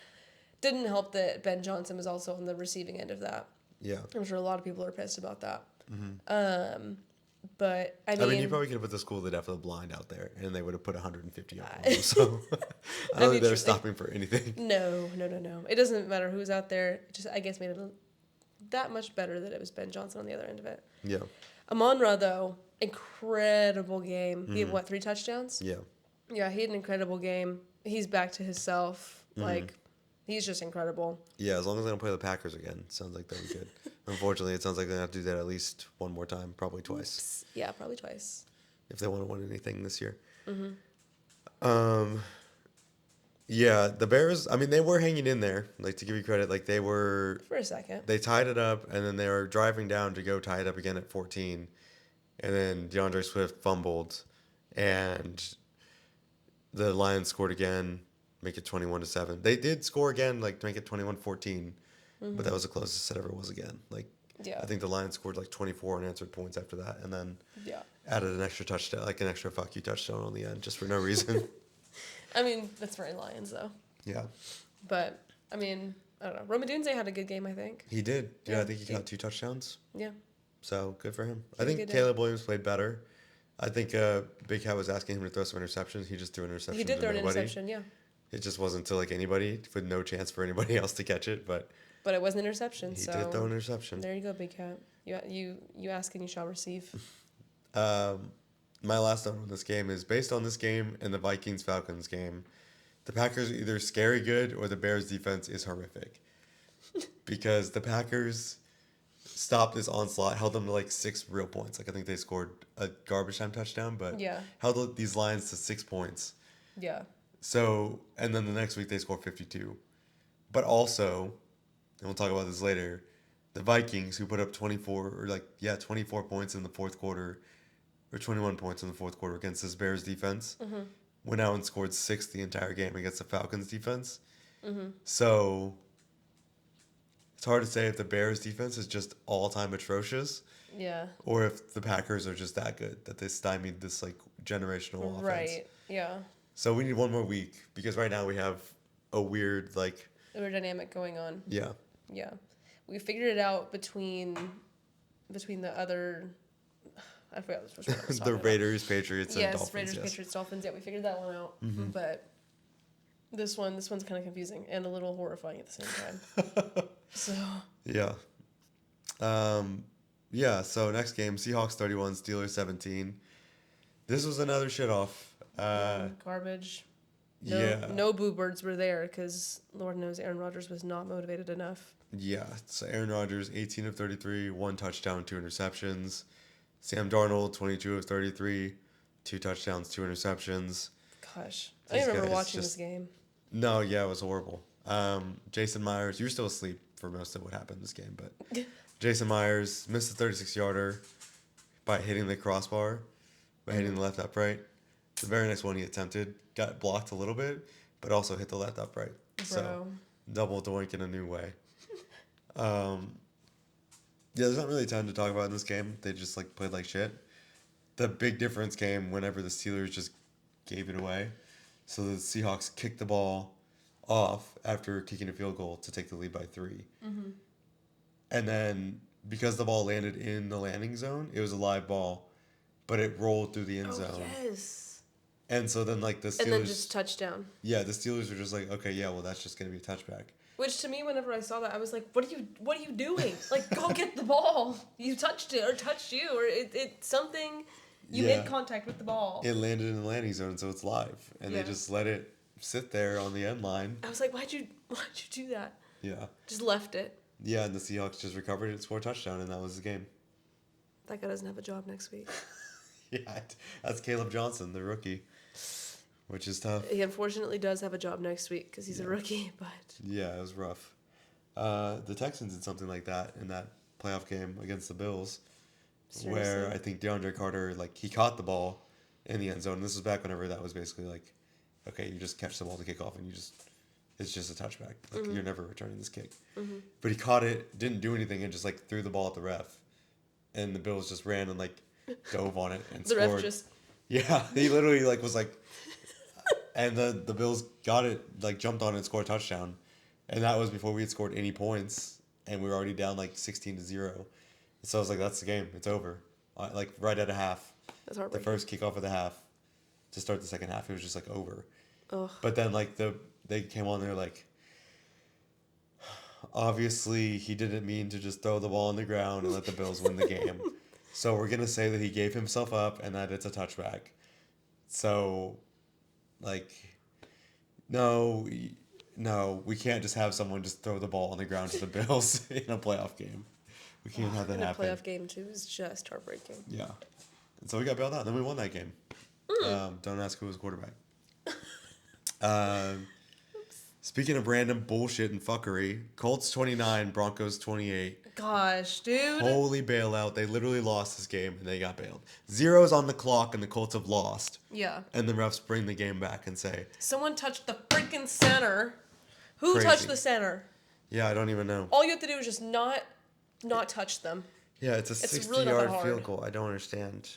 Didn't help that Ben Johnson was also on the receiving end of that. Yeah. I'm sure a lot of people are pissed about that. But I mean, you probably could have put the school of the deaf of the blind out there, and they would have put 150 up on them. So I don't think they're stopping for anything. No. It doesn't matter who's out there. It just, I guess, made it that much better that it was Ben Johnson on the other end of it. Yeah. Amon-Ra, though, incredible game. He had, 3 touchdowns? Yeah. Yeah, he had an incredible game. He's back to himself. Like, he's just incredible. Yeah, as long as they don't play the Packers again, sounds like they'll be good. Unfortunately, it sounds like they're going to have to do that at least one more time, probably twice. Oops. Yeah, probably twice. If they want to win anything this year. Yeah, the Bears, I mean, they were hanging in there, like, to give you credit. Like, they were... For a second. They tied it up, and then they were driving down to go tie it up again at 14. And then DeAndre Swift fumbled, and the Lions scored again, make it 21-7. They did score again, like, to make it 21-14. But that was the closest it ever was again. Like, Yeah. I think the Lions scored like 24 unanswered points after that, and then Yeah. added an extra touchdown, like an extra fuck you touchdown on the end, just for no reason. I mean, that's very Lions, though. Yeah. But, I mean, I don't know. Romadunze had a good game, I think. He did. Yeah, Yeah. I think he got 2 touchdowns. Yeah. So, good for him. He I had a think good day. Caleb Williams played better. I think Big Cat was asking him to throw some interceptions. He just threw an interception He did to throw an nobody. interception, yeah. It just wasn't to like anybody, with no chance for anybody else to catch it. But But it was an interception, He so did throw an interception. there you go, Big Cat. You ask and you shall receive. My last note on this game is based on this game and the Vikings-Falcons game. The Packers are either scary good or the Bears' defense is horrific. Because the Packers stopped this onslaught, held them to like 6 real points. Like I think they scored a garbage time touchdown, but held these Lions to 6 points. Yeah. So, and then the next week they scored 52. But also, and we'll talk about this later, the Vikings, who put up 24 points in the fourth quarter, or 21 points in the fourth quarter against this Bears defense, went out and scored 6 the entire game against the Falcons defense. So it's hard to say if the Bears defense is just all-time atrocious, or if the Packers are just that good that they stymied this like generational offense. Right. Yeah. So we need one more week because right now we have a weird dynamic going on. Yeah. Yeah. We figured it out between the other. I forgot which one I was talking the Raiders, Patriots, and Dolphins. Raiders, Patriots, Dolphins. Yeah, we figured that one out. But this one's kind of confusing and a little horrifying at the same time. So. Yeah. So next game, Seahawks 31, Steelers 17. This was another shit off. Garbage. No boo birds were there because Lord knows Aaron Rodgers was not motivated enough. Yeah. So Aaron Rodgers, 18 of 33, 1 touchdown, 2 interceptions. Sam Darnold, 22 of 33, 2 touchdowns, 2 interceptions. Gosh. I don't remember watching this game. No, yeah, it was horrible. Jason Myers, you were still asleep for most of what happened in this game, but Jason Myers missed the 36-yarder by hitting the crossbar, by hitting the left upright. The very next one he attempted got blocked a little bit, but also hit the left upright. Bro. So double doink in a new way. There's not really a ton to talk about in this game. They just played like shit. The big difference came whenever the Steelers just gave it away. So the Seahawks kicked the ball off after kicking a field goal to take the lead by 3. And then because the ball landed in the landing zone, it was a live ball, but it rolled through the end zone. Yes. And so then the Steelers... And then just touchdown. Yeah, the Steelers were just like, okay, yeah, well, that's just going to be a touchback. Which to me, whenever I saw that, I was like, what are you doing? Go get the ball. You touched it or touched you or it's something... You made contact with the ball. It landed in the landing zone, so it's live. And they just let it sit there on the end line. I was like, why'd you do that? Yeah. Just left it. Yeah, and the Seahawks just recovered it and scored a touchdown, and that was the game. That guy doesn't have a job next week. Yeah, that's Caleb Johnson, the rookie, which is tough. He unfortunately does have a job next week because he's a rookie, but... Yeah, it was rough. The Texans did something like that in that playoff game against the Bills. Seriously? Where I think DeAndre Carter, he caught the ball in the end zone. This was back whenever that was basically okay, you just catch the ball to kick off and it's just a touchback. You're never returning this kick. But he caught it, didn't do anything, and just threw the ball at the ref. And the Bills just ran and dove on it and scored. The ref just... Yeah, he literally was and the Bills got it, jumped on it and scored a touchdown. And that was before we had scored any points, and we were already down 16-0. So I was like, that's the game. It's over. Right at a half. That's heartbreaking. The first kickoff of the half to start the second half, it was just over. Ugh. But then they came on there obviously he didn't mean to just throw the ball on the ground and let the Bills win the game. So we're gonna say that he gave himself up and that it's a touchback. So no, we can't just have someone just throw the ball on the ground to the Bills in a playoff game. We can't have that happen. A playoff game too is just heartbreaking. Yeah, and so we got bailed out. Then we won that game. Don't ask who was quarterback. Speaking of random bullshit and fuckery, Colts 29, Broncos 28. Gosh, dude. Holy bailout. They literally lost this game and they got bailed. 0's on the clock and the Colts have lost. Yeah. And the refs bring the game back and say... Someone touched the freaking center. Who touched the center? Yeah, I don't even know. All you have to do is just not touch them. Yeah, it's a 60-yard field goal. I don't understand.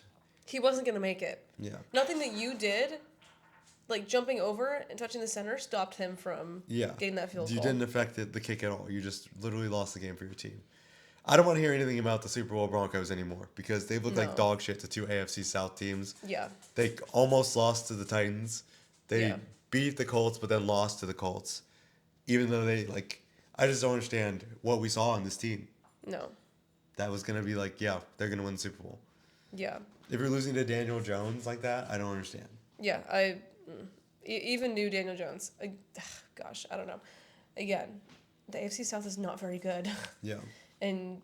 He wasn't going to make it. Yeah. Nothing that you did... jumping over and touching the center stopped him from getting that field goal. You didn't affect the kick at all. You just literally lost the game for your team. I don't want to hear anything about the Super Bowl Broncos anymore because they've looked like dog shit to 2 AFC South teams. Yeah. They almost lost to the Titans. They beat the Colts but then lost to the Colts. Even though they, I just don't understand what we saw in this team. No. That was going to be like, yeah, they're going to win the Super Bowl. Yeah. If you're losing to Daniel Jones like that, I don't understand. Yeah, even new Daniel Jones. Gosh, I don't know. Again, the AFC South is not very good. Yeah. And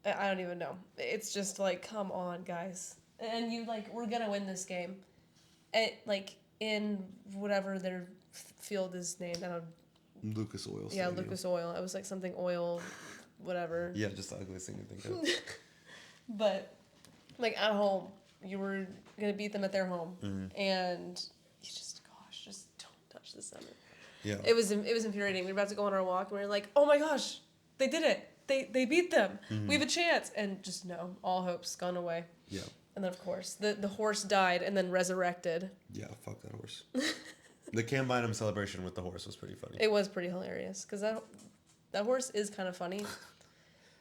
I don't even know. It's just like, come on, guys. And you like, we're gonna win this game. And like in whatever their field is named, I don't. Lucas Oil. Yeah, Stadium. Lucas Oil. It was like something oil, whatever. Yeah, just the ugliest thing to think of. But like at home, you were gonna beat them at their home, Mm-hmm. and you just don't touch the center. Yeah. It was infuriating. We were about to go on our walk, and we were like, oh my gosh, they did it. They beat them. Mm-hmm. We have a chance, and just no, all hope's gone away. Yeah. And then of course the horse died and then resurrected. Yeah, fuck that horse. The Cam Bynum celebration with the horse was pretty funny. It was pretty hilarious because that horse is kind of funny.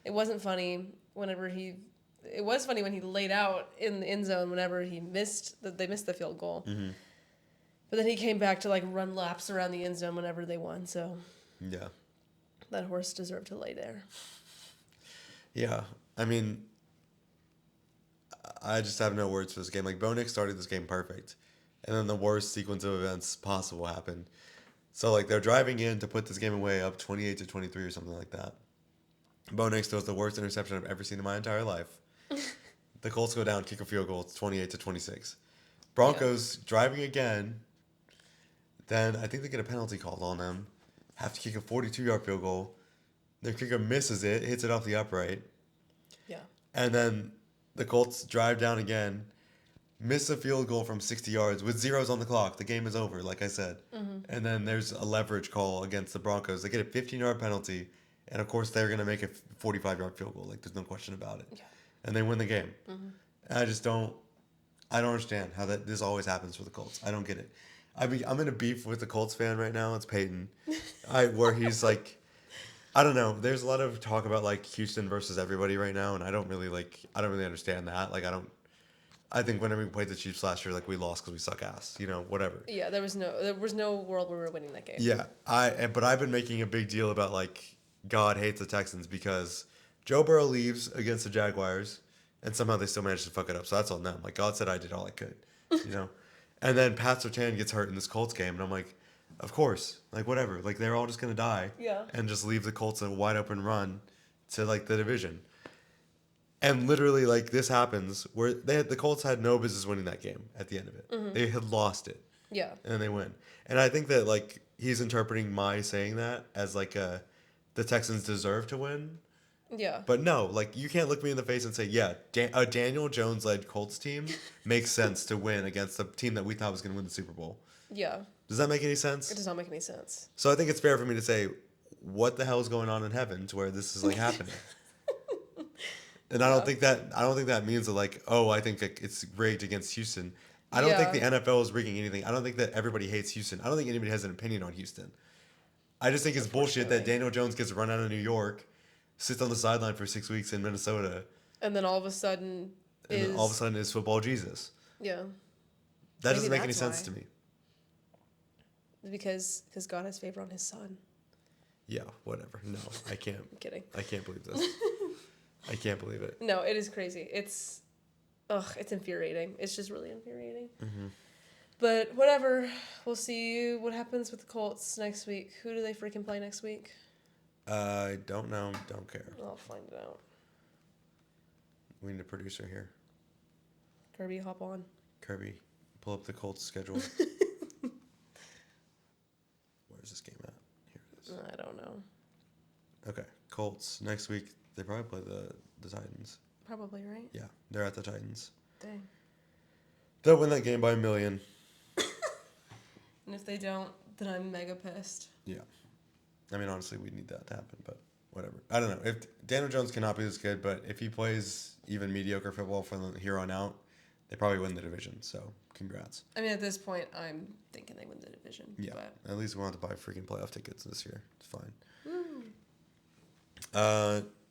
It wasn't funny whenever he. It was funny when he laid out in the end zone whenever they missed the field goal. Mm-hmm. But then he came back to like run laps around the end zone whenever they won. So Yeah. that horse deserved to lay there. Yeah. I mean, I just have no words for this game. Like, Bo Nix started this game perfect. And then the worst sequence of events possible happened. So, like, they're driving in to put this game away up 28-23 or something like that. Bo Nix throws the worst interception I've ever seen in my entire life. The Colts go down, kick a field goal. It's 28-26. Broncos driving again. Then I think they get a penalty called on them. Have to kick a 42-yard field goal. Their kicker misses it, hits it off the upright. Yeah. And then the Colts drive down again, miss a field goal from 60 yards with zeros on the clock. The game is over, like I said. Mm-hmm. And then there's a leverage call against the Broncos. They get a 15-yard penalty, and of course they're going to make a 45-yard field goal. Like, there's no question about it. Yeah. And they win the game. Mm-hmm. And I don't understand how this always happens for the Colts. I don't get it. I'm in a beef with the Colts fan right now. It's Peyton. Where he's like, I don't know. There's a lot of talk about like Houston versus everybody right now, and I don't really understand that. Like, I think whenever we played the Chiefs last year, like, we lost because we suck ass. You know, whatever. Yeah, there was no world where we were winning that game. Yeah, but I've been making a big deal about like God hates the Texans because Joe Burrow leaves against the Jaguars, and somehow they still managed to fuck it up. So that's on them. Like, God said I did all I could, you know. And then Pat Surtain gets hurt in this Colts game, and I'm like, of course, like, whatever. Like, they're all just gonna die, Yeah. and just leave the Colts a wide open run to like the division. And literally, like, this happens where the Colts had no business winning that game at the end of it. Mm-hmm. They had lost it. Yeah. And then they win. And I think that, like, he's interpreting my saying that as, like, the Texans deserve to win. Yeah. But no, like, you can't look me in the face and say, yeah, a Daniel Jones-led Colts team makes sense to win against a team that we thought was going to win the Super Bowl. Yeah. Does that make any sense? It does not make any sense. So I think it's fair for me to say, what the hell is going on in heaven to where this is, like, happening? And I don't think that means that, like, oh, I think like, it's rigged against Houston. I don't think the NFL is rigging anything. I don't think that everybody hates Houston. I don't think anybody has an opinion on Houston. I just think it's bullshit that Daniel Jones gets run out of New York, sits on the sideline for 6 weeks in Minnesota, and then all of a sudden is football Jesus. Yeah. That doesn't make any sense to me. Because God has favor on his son. Yeah, whatever. No, I can't. I'm kidding. I can't believe this. I can't believe it. No, it is crazy. It's infuriating. It's just really infuriating. Mm-hmm. But whatever. We'll see what happens with the Colts next week. Who do they freaking play next week? I don't know. Don't care. I'll find it out. We need a producer here. Kirby, hop on. Kirby, pull up the Colts schedule. Where's this game at? Here it is. I don't know. Okay, Colts next week. They probably play the Titans. Probably, right? Yeah, they're at the Titans. Dang. They'll win that game by 1 million. And if they don't, then I'm mega pissed. Yeah. I mean, honestly, we need that to happen, but whatever. I don't know. If Daniel Jones cannot be this good, but if he plays even mediocre football from here on out, they probably win the division. So, congrats. I mean, at this point, I'm thinking they win the division. Yeah. But At least we won't have to buy freaking playoff tickets this year. It's fine.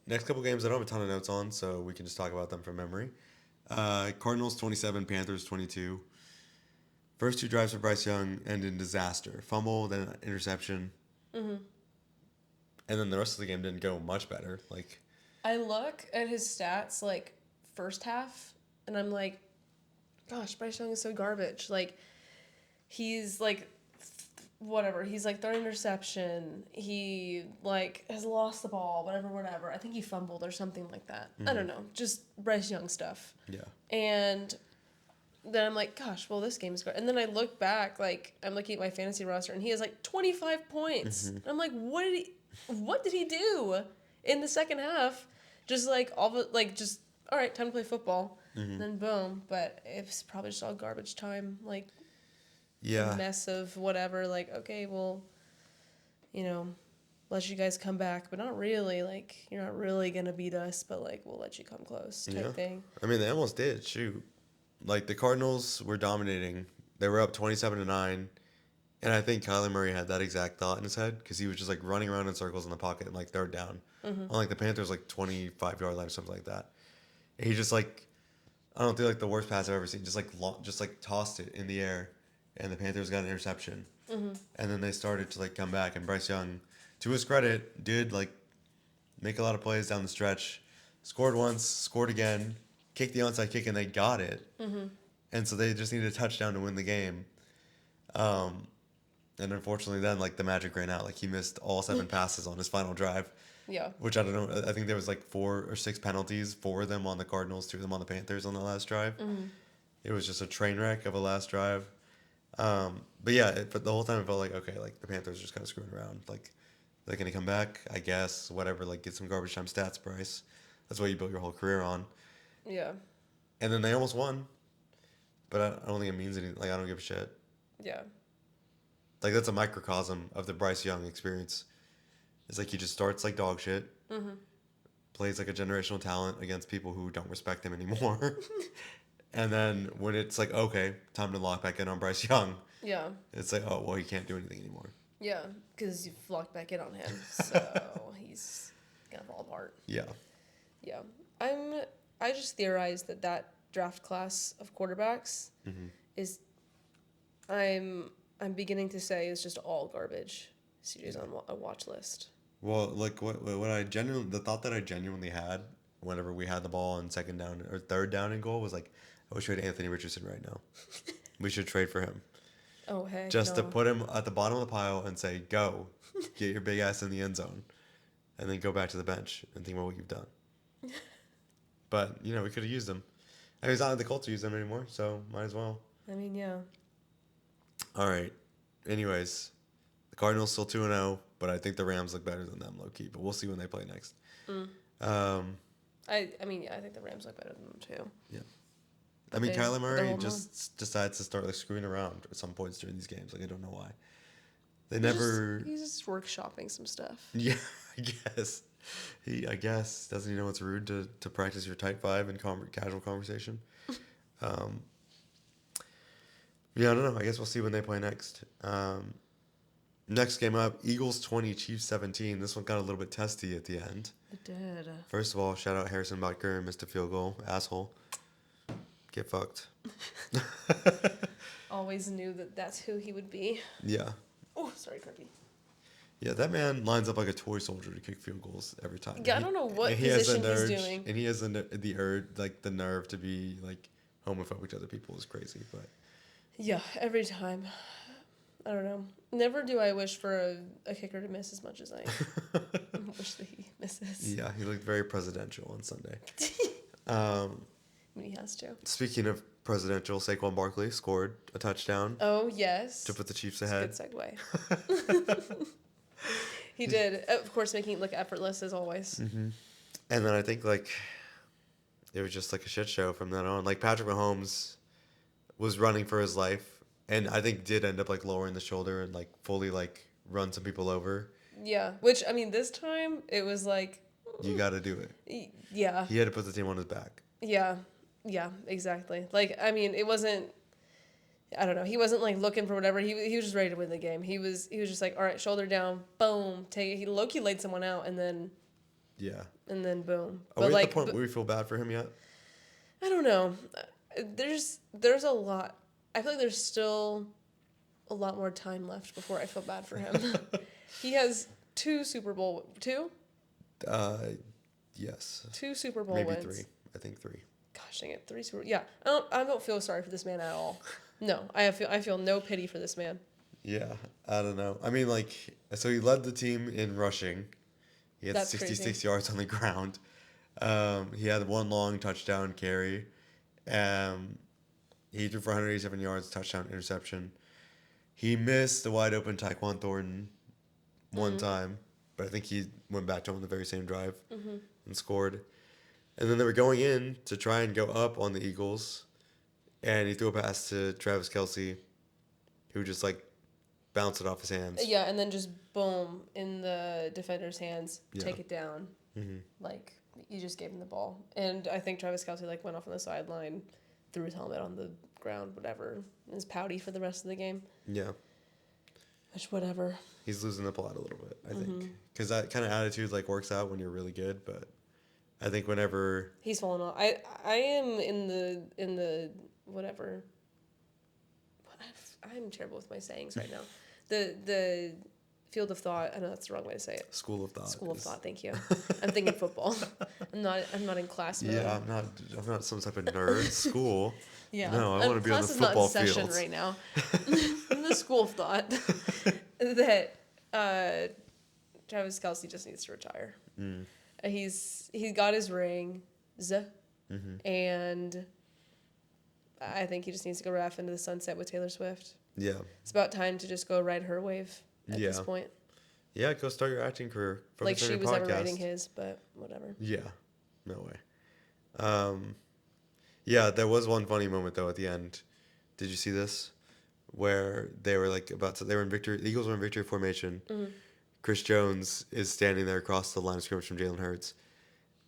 Next couple games I don't have a ton of notes on, so we can just talk about them from memory. Cardinals 27, Panthers 22. First two drives for Bryce Young end in disaster. Fumble, then interception. Mm-hmm. And then the rest of the game didn't go much better. Like, I look at his stats, like, first half, and I'm like, gosh, Bryce Young is so garbage. Like, he's, like, whatever. He's, like, third interception. He, like, has lost the ball, whatever. I think he fumbled or something like that. I don't know. Just Bryce Young stuff. yeah. And then I'm like, gosh, well, this game's good. And then I look back, like, I'm looking at my fantasy roster, and he has, like, 25 points. And I'm like, what did he do in the second half? Just, like, all right, time to play football. And then boom. But it's probably just all garbage time, like, Yeah. mess of whatever. Like, okay, well, let you guys come back, but not really. Like, you're not really going to beat us, but, like, we'll let you come close type thing. I mean, they almost did. Shoot. Like, the Cardinals were dominating. They were up 27-9. And I think Kyler Murray had that exact thought in his head because he was just, like, running around in circles in the pocket and, like, third down. On, like, the Panthers, like, 25-yard line or something like that. And he just, like, I don't think, like, the worst pass I've ever seen. Just, like, tossed it in the air. And the Panthers got an interception. And then they started to, like, come back. And Bryce Young, to his credit, did, like, make a lot of plays down the stretch. Scored once, scored again. Kicked the onside kick, and they got it. And so they just needed a touchdown to win the game. And unfortunately then, like, the magic ran out. Like, he missed all 7 passes on his final drive. Yeah. Which, I don't know, I think there was, like, 4 or 6 penalties, 4 of them on the Cardinals, 2 of them on the Panthers on the last drive. It was just a train wreck of a last drive. But yeah, but the whole time it felt like, okay, like, the Panthers are just kind of screwing around. Like, they're going to come back, I guess, whatever, like, get some garbage time stats, Bryce. That's what you built your whole career on. Yeah. And then they almost won. But I don't think it means anything. Like, I don't give a shit. Yeah. Like, that's a microcosm of the Bryce Young experience. It's like he just starts like dog shit. Plays like a generational talent against people who don't respect him anymore. And then when it's like, okay, time to lock back in on Bryce Young. Yeah. It's like, oh, well, he can't do anything anymore. Yeah, because you've locked back in on him. So he's going to fall apart. Yeah. Yeah. I just theorized that draft class of quarterbacks is, I'm beginning to say is just all garbage. CJ's on a watch list. Well, like the thought that I genuinely had whenever we had the ball on second down or third down and goal was like, I wish we had Anthony Richardson right now. We should trade for him. Oh, hey. Just to put him at the bottom of the pile and say, go, get your big ass in the end zone. And then go back to the bench and think about what you've done. But, we could have used him. I mean, it's not like the Colts use him anymore, so might as well. I mean, yeah. All right. Anyways, the Cardinals still 2-0, but I think the Rams look better than them, low-key. But we'll see when they play next. I mean, yeah, I think the Rams look better than them, too. Yeah. I mean, Kyler Murray just decides to start, like, screwing around at some points during these games. Like, I don't know why. He's just workshopping some stuff. Yeah, I guess. I guess. Doesn't he know it's rude to practice your type 5 in casual conversation? Yeah, I don't know. I guess we'll see when they play next. Next game up, Eagles 20, Chiefs 17. This one got a little bit testy at the end. It did. First of all, shout out Harrison Butker, missed a field goal. Asshole. Get fucked. Always knew that's who he would be. Yeah. Oh, sorry, Kirby. Yeah, that man lines up like a toy soldier to kick field goals every time. Yeah, I don't know what position he's doing. And he has the nerve to be like homophobic to other people is crazy, but yeah, every time. I don't know. Never do I wish for a kicker to miss as much as I wish that he misses. Yeah, he looked very presidential on Sunday. When he has to. Speaking of presidential, Saquon Barkley scored a touchdown. Oh, yes. To put the Chiefs ahead. That's a good segue. He did. Of course, making it look effortless as always. Mm-hmm. And then I think, like, it was just like a shit show from then on. Like, Patrick Mahomes was running for his life. And I think did end up, like, lowering the shoulder and, like, fully, like, run some people over. Yeah. Which, I mean, this time, it was like... You got to do it. Yeah. He had to put the team on his back. Yeah. Yeah, exactly. Like, I mean, it wasn't... I don't know. He wasn't, like, looking for whatever. He was just ready to win the game. He was just like, all right, shoulder down, boom. He low-key laid someone out, and then... Yeah. And then boom. Are we at the point where we feel bad for him yet? I don't know. There's a lot... I feel like there's still a lot more time left before I feel bad for him. He has two Super Bowl Yes. 2 Super Bowl Maybe wins. 3. I think 3. Gosh dang it, 3 Super. Yeah, I don't feel sorry for this man at all. No, I feel no pity for this man. Yeah, I don't know. I mean, like, so he led the team in rushing. He had That's 66 crazy. yards on the ground. He had one long touchdown carry. He threw for 187 yards, touchdown, interception. He missed the wide open Tyquan Thornton one time, but I think he went back to him on the very same drive and scored. And then they were going in to try and go up on the Eagles, and he threw a pass to Travis Kelce, who just like bounced it off his hands. Yeah, and then just boom in the defender's hands, Yeah. take it down. Mm-hmm. Like you just gave him the ball, and I think Travis Kelce like went off on the sideline, threw his helmet on the ground, whatever. And was pouty for the rest of the game. Yeah. Which whatever. He's losing the plot a little bit, I think, because that kind of attitude like works out when you're really good, but I think whenever He's fallen off. I am in the whatever. I'm terrible with my sayings right now. The field of thought. I know that's the wrong way to say it. School of thought. School of thought. Thank you. I'm thinking football. I'm not in class mode. Yeah, I'm not some type of nerd. School. Yeah. No, I want to be on the class is football not in session field right now. In the school of thought that Travis Kelce just needs to retire. He's got his ring, and I think he just needs to go right off into the sunset with Taylor Swift. Yeah. It's about time to just go ride her wave at this point. Yeah, go start your acting career. Focus Like on she your was podcast. ever writing his, but whatever. Yeah, no way. Yeah, there was one funny moment though at the end. Did you see this? Where they were like they were in victory. The Eagles were in victory formation. Chris Jones is standing there across the line of scrimmage from Jalen Hurts,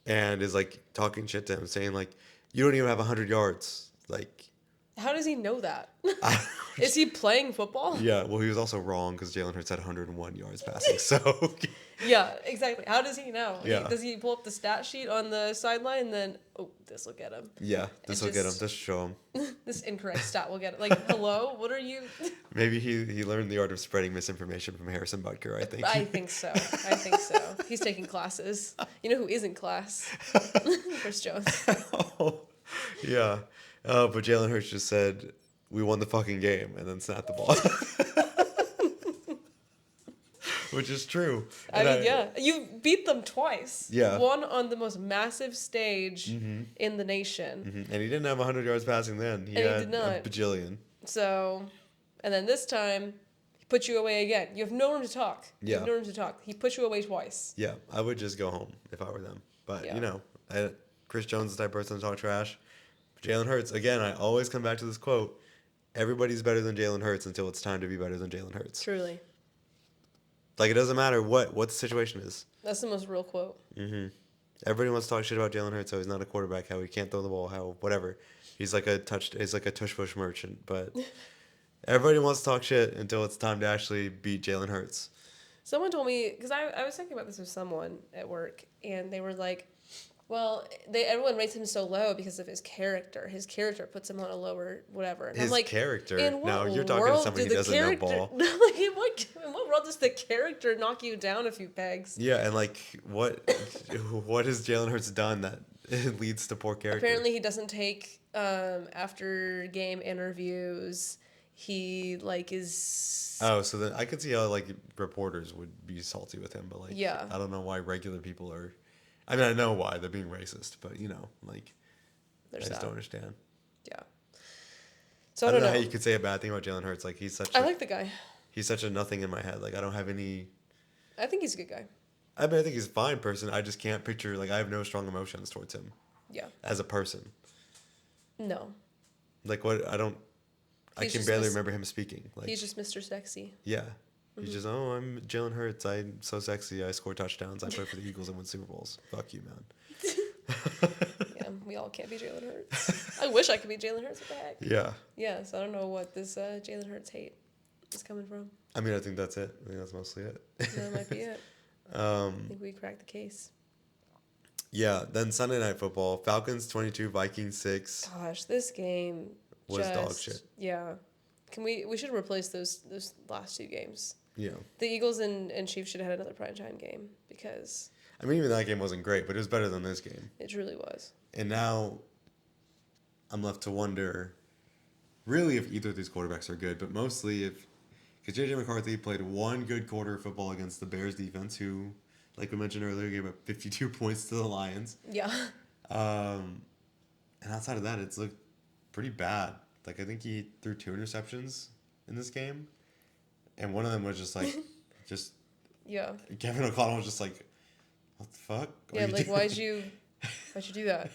and is like talking shit to him, saying like, "You don't even have 100 yards." Like, How does he know that? Is he playing football? yeah. Well, he was also wrong because Jalen Hurts had 101 yards passing. So. Yeah, exactly. How does he know? Yeah. Does he pull up the stat sheet on the sideline and then, this will get him. Yeah, this will get him. Just show him. This incorrect stat will get it. Like, hello? What are you? Maybe he learned the art of spreading misinformation from Harrison Butker, I think. I think so. He's taking classes. You know who is in class? Chris Jones. Oh, yeah. But Jalen Hurts just said, "We won the fucking game," and then snapped the ball. Which is true. Yeah. You beat them twice. Yeah. One on the most massive stage in the nation. Mm-hmm. And he didn't have 100 yards passing then. He had did not. a bajillion. So, and then this time, he put you away again. You have no room to talk. Yeah. You have no room to talk. He put you away twice. Yeah, I would just go home if I were them. But, Yeah. Chris Jones is the type of person to talk trash. Jalen Hurts, again, I always come back to this quote. Everybody's better than Jalen Hurts until it's time to be better than Jalen Hurts. Truly. Like, it doesn't matter what the situation is. That's the most real quote. Mm-hmm. Everybody wants to talk shit about Jalen Hurts, how he's not a quarterback, how he can't throw the ball, how whatever. He's like a tush push merchant. But everybody wants to talk shit until it's time to actually beat Jalen Hurts. Someone told me, because I was talking about this with someone at work, and they were like, well, everyone rates him so low because of his character. His character puts him on a lower whatever. And His I'm like, character? in what Now, you're talking to world somebody did who the doesn't know character- ball. Like, in what world does the character knock you down a few pegs? Yeah, and like what has Jalen Hurts done that leads to poor character? Apparently, he doesn't take after game interviews. He is. Oh, so then I could see how like reporters would be salty with him, but like Yeah. I don't know why regular people are. I mean, I know why they're being racist, but like I just don't understand. Yeah. So I I don't don't know how know. you could say a bad thing about Jalen Hurts. Like I like the guy. he's such a nothing in my head. Like I don't have any. I think he's a good guy. I mean, I think he's a fine person. I just can't picture like I have no strong emotions towards him Yeah. as a person. No. Like what I don't. I He's can just barely mis- remember him speaking. Like He's just Mr. Sexy. yeah. He's just, I'm Jalen Hurts. I'm so sexy. I score touchdowns. I play for the Eagles and win Super Bowls. Fuck you, man. Yeah, we all can't be Jalen Hurts. I wish I could be Jalen Hurts. What the heck? Yeah. Yeah, so I don't know what this Jalen Hurts hate is coming from. I mean, I think that's it. I think that's mostly it. That might be it. I think we cracked the case. Yeah. Then Sunday Night Football. Falcons 22, Vikings 6. Gosh, this game Was dog shit. Yeah. We should replace those last two games. Yeah. The Eagles and Chiefs should have had another primetime game because I mean, even that game wasn't great, but it was better than this game. it truly was. And now I'm left to wonder, really, if either of these quarterbacks are good, but mostly if, because J.J. McCarthy played one good quarter of football against the Bears defense, who, like we mentioned earlier, gave up 52 points to the Lions. Yeah. And outside of that, it's looked pretty bad. Like, I think he threw 2 interceptions in this game. And one of them was just like, Yeah. Kevin O'Connell was just like, what the fuck? Yeah, like, why'd you do that?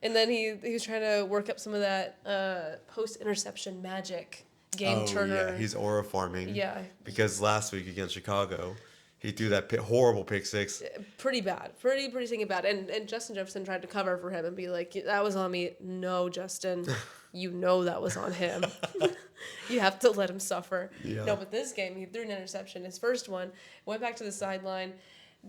And then he was trying to work up some of that post-interception magic game turner. Yeah, he's aura farming. Yeah. Because last week against Chicago, he threw that horrible pick six. Pretty bad. Pretty stinking bad. And Justin Jefferson tried to cover for him and be like, that was on me. No, Justin, you know that was on him. You have to let him suffer. Yeah. No, but this game, he threw an interception. His first one, went back to the sideline,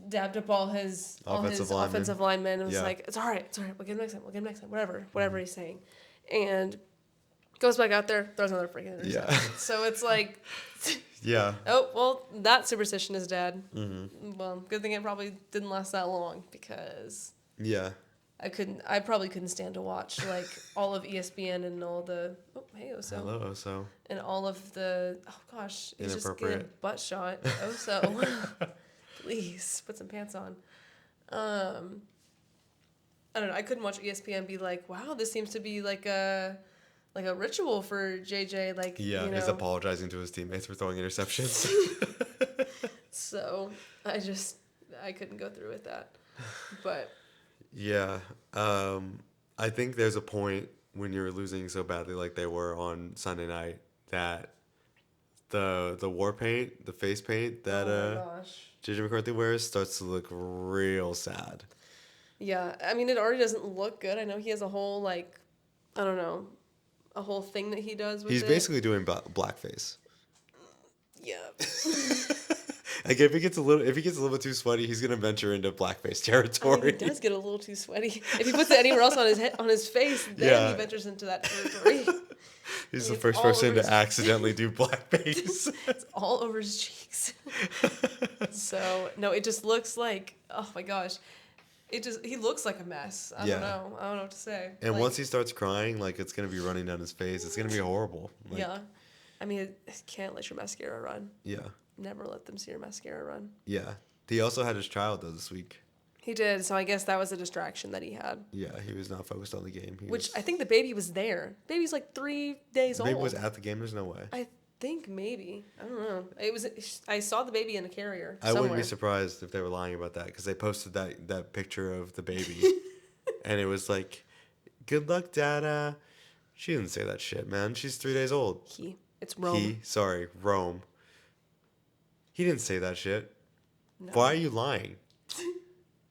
dabbed up all his offensive linemen and was like, it's all right. We'll get him next time. Whatever he's saying. And goes back out there, throws another freaking interception. Yeah. So it's like... Yeah. Oh, well, that superstition is dead. Mm-hmm. Well, good thing it probably didn't last that long because Yeah. I probably couldn't stand to watch like all of ESPN and all the Hello, Oso. and all of the he's just getting a butt shot. Oso. Please put some pants on. I don't know. I couldn't watch ESPN and be like, wow, this seems to be like a ritual for JJ. Like, yeah, you know. he's apologizing to his teammates for throwing interceptions. So I couldn't go through with that. But yeah, I think there's a point when you're losing so badly like they were on Sunday night that the war paint, the face paint that JJ McCarthy wears starts to look real sad. Yeah, I mean, it already doesn't look good. I know he has a whole a whole thing that he does with He's it. basically doing blackface. Yeah. Like if he gets a little bit too sweaty, he's gonna venture into blackface territory. I mean, he does get a little too sweaty. If he puts it anywhere else on his face, then he ventures into that territory. He's the first person to accidentally do blackface. It's all over his cheeks. So no, it just looks like, oh my gosh. He looks like a mess. I don't know what to say. And once he starts crying, like it's gonna be running down his face. It's gonna be horrible. Like, yeah. I mean, can't let your mascara run. Yeah. Never let them see your mascara run. Yeah. He also had his child though this week. He did, so I guess that was a distraction that he had. Yeah, he was not focused on the game. I think the baby was there. Baby's like 3 days old. The baby was at the game. There's no way. I think maybe. I don't know. I saw the baby in a carrier I wouldn't be surprised if they were lying about that because they posted that picture of the baby, and it was like, "Good luck, Dada." She didn't say that shit, man. She's 3 days old. It's Rome. Rome. He didn't say that shit. No. Why are you lying?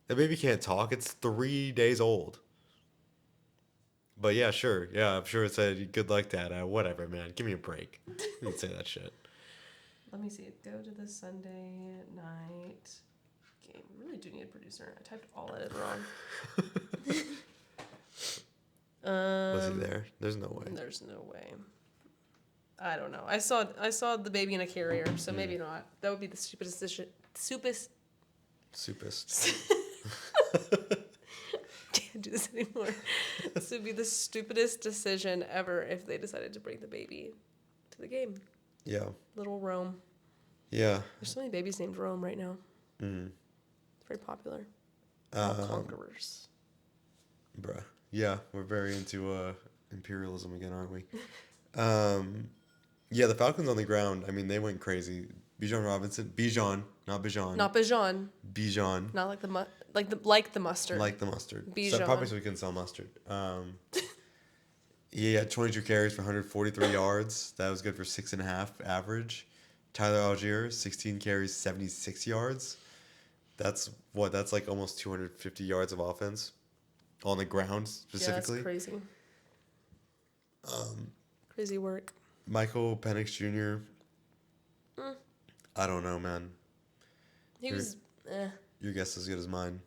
The baby can't talk. It's 3 days old. But yeah, sure. Yeah, I'm sure it said, "Good luck, Dada." Whatever, man. Give me a break. You didn't say that shit. Let me see. Go to the Sunday night game. I really do need a producer. I typed all of it wrong. Was he there? There's no way. There's no way. I don't know. I saw the baby in a carrier, so maybe not. That would be the stupidest decision. Soupest. Can't do this anymore. This would be the stupidest decision ever if they decided to bring the baby to the game. Yeah. Little Rome. Yeah. There's so many babies named Rome right now. Mm-hmm. It's very popular. Conquerors. Bruh. Yeah, we're very into imperialism again, aren't we? Yeah, the Falcons on the ground, I mean, they went crazy. Bijan, not Bijan. Not Bijan. Bijan. Not like the mustard. Like the mustard. Bijan. So probably so we can sell mustard. He had 22 carries for 143 yards. That was good for 6.5 average. Tyler Algier, 16 carries, 76 yards. That's like almost 250 yards of offense on the ground specifically. Yeah, that's crazy. Crazy work. Michael Penix Jr. I don't know, man. Your guess is as good as mine.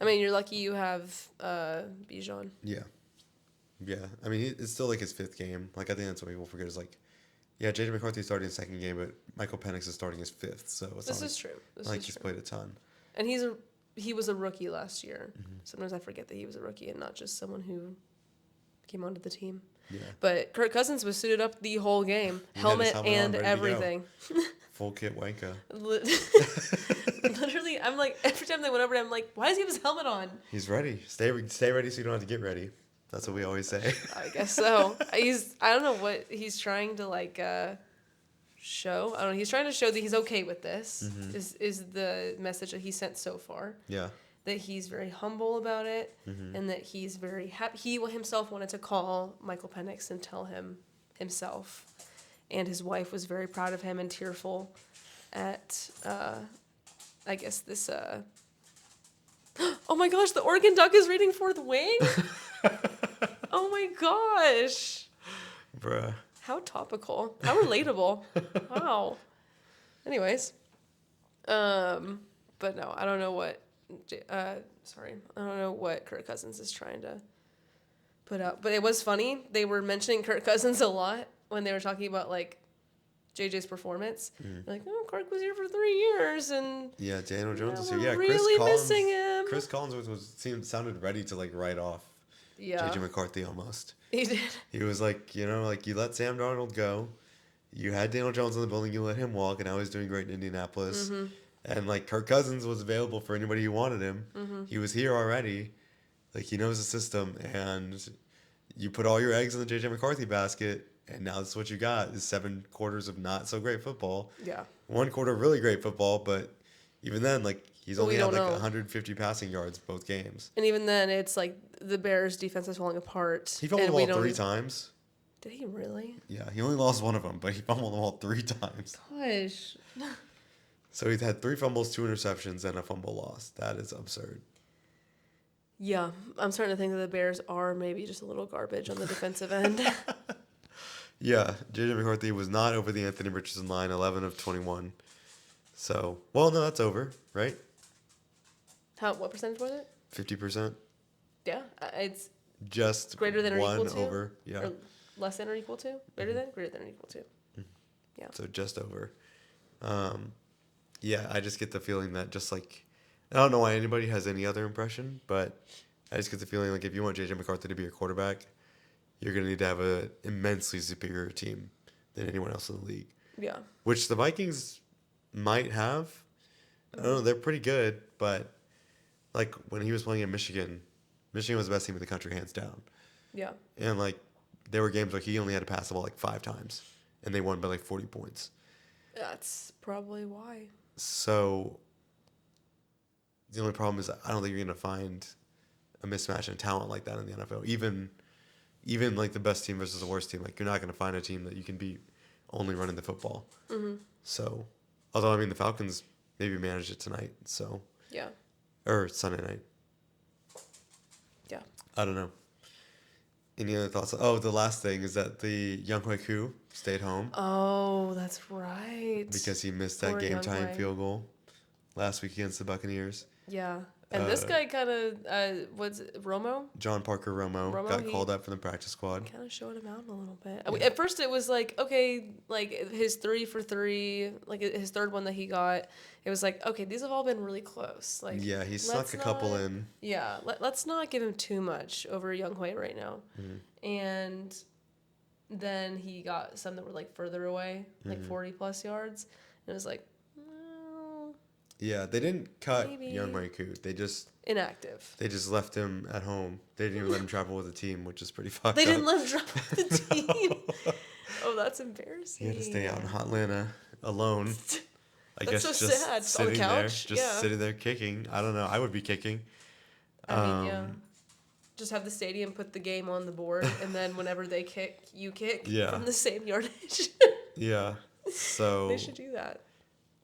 I mean, you're lucky you have Bijan. Yeah. Yeah. I mean, it's still like his 5th game. Like, I think that's what people forget is like, Yeah, J.J. McCarthy's starting his second game, but Michael Penix is starting his fifth, so it's This not is true. This like is he's true. played a ton. And he was a rookie last year. Sometimes I forget that he was a rookie and not just someone who came onto the team. Yeah. But Kirk Cousins was suited up the whole game, He had his helmet helmet on, and ready to go. everything. Full kit wanka. Literally, I'm like, every time they went over, I'm like, why does he have his helmet on? He's ready. Stay ready so you don't have to get ready. That's what we always say. I guess so. I don't know what he's trying to show. I don't know. He's trying to show that he's okay with this. Is the message that he sent so far. Yeah. That he's very humble about it, and that he's very happy. He himself wanted to call Michael Penix and tell him himself, and his wife was very proud of him and tearful at, I guess this. Oh my gosh! The Oregon Duck is reading Fourth Wing. Oh my gosh! Bruh. How topical. How relatable. Wow. Anyways, but no, I don't know what. I don't know what Kirk Cousins is trying to put out. But it was funny. They were mentioning Kirk Cousins a lot when they were talking about, like, JJ's performance. They're like, oh, Kirk was here for 3 years, and Yeah, Daniel Jones was we're here. Yeah, really Chris Collins, missing him. Chris Collins sounded ready to, like, write off Yeah, J.J. McCarthy almost. he did. He was like, you let Sam Darnold go. You had Daniel Jones in the building. You let him walk, and now he's doing great in Indianapolis. And, like, Kirk Cousins was available for anybody who wanted him. He was here already. Like, he knows the system. And you put all your eggs in the J.J. McCarthy basket, and now that's what you got is 7 quarters of not so great football. Yeah. 1 quarter of really great football, but even then, like, he's only had, like, know. 150 passing yards both games. And even then, it's like the Bears' defense is falling apart. He fumbled the ball 3 times. Did he really? Yeah, he only lost 1 of them, but he fumbled the ball 3 times. Gosh. So he's had 3 fumbles, 2 interceptions, and a fumble loss. That is absurd. Yeah, I'm starting to think that the Bears are maybe just a little garbage on the defensive end. Yeah, J.J. McCarthy was not over the Anthony Richardson line, 11 of 21. So, well, no, that's over, right? What percentage was it? 50%. Yeah, it's Just greater than or one equal to? over. Yeah. Or less than or equal to? Greater than or equal to? Yeah. So just over. Yeah, I just get the feeling that just like, I don't know why anybody has any other impression, but I just get the feeling like if you want J.J. McCarthy to be your quarterback, you're going to need to have an immensely superior team than anyone else in the league. Yeah. Which the Vikings might have. I don't know, they're pretty good, but like when he was playing in Michigan, Michigan was the best team in the country, hands down. Yeah. And like there were games where he only had to pass the ball like 5 times, and they won by like 40 points. That's probably why. So the only problem is I don't think you're going to find a mismatch in talent like that in the NFL. Even like the best team versus the worst team, like you're not going to find a team that you can beat only running the football. So, although I mean the Falcons maybe managed it tonight, so Yeah. or Sunday night. Yeah. I don't know. Any other thoughts? Oh, the last thing is that the Young Hoi Koo stayed home Oh, that's right. because he missed that Poor game time Younghoe. field goal last week against the Buccaneers. Yeah. And this guy kind of, what's it, Romo? John Parker Romo got he- called up for the practice squad. Kind of showed him out a little bit. I mean, at first, it was like, okay, like his 3 for 3, like his third one that he got, it was like, okay, these have all been really close. Like, Yeah, he let's snuck a couple not- in. Yeah, let's not give him too much over Young Hoi right now. And then he got some that were like further away, like 40 plus yards. And it was like, well, Yeah, they didn't cut Maybe. Young Hoi Koo. They just left him at home. They didn't even let him travel with the team, which is pretty fucked They up. didn't let him drop the team. Oh, that's embarrassing. He had to stay out in Hotlanta alone. I That's guess so just sad. On the sitting there, couch? just Yeah. sitting there kicking. I don't know. I would be kicking. I mean, yeah. Just have the stadium put the game on the board, and then whenever they kick, you kick Yeah. from the same yardage. Yeah. So They should do that.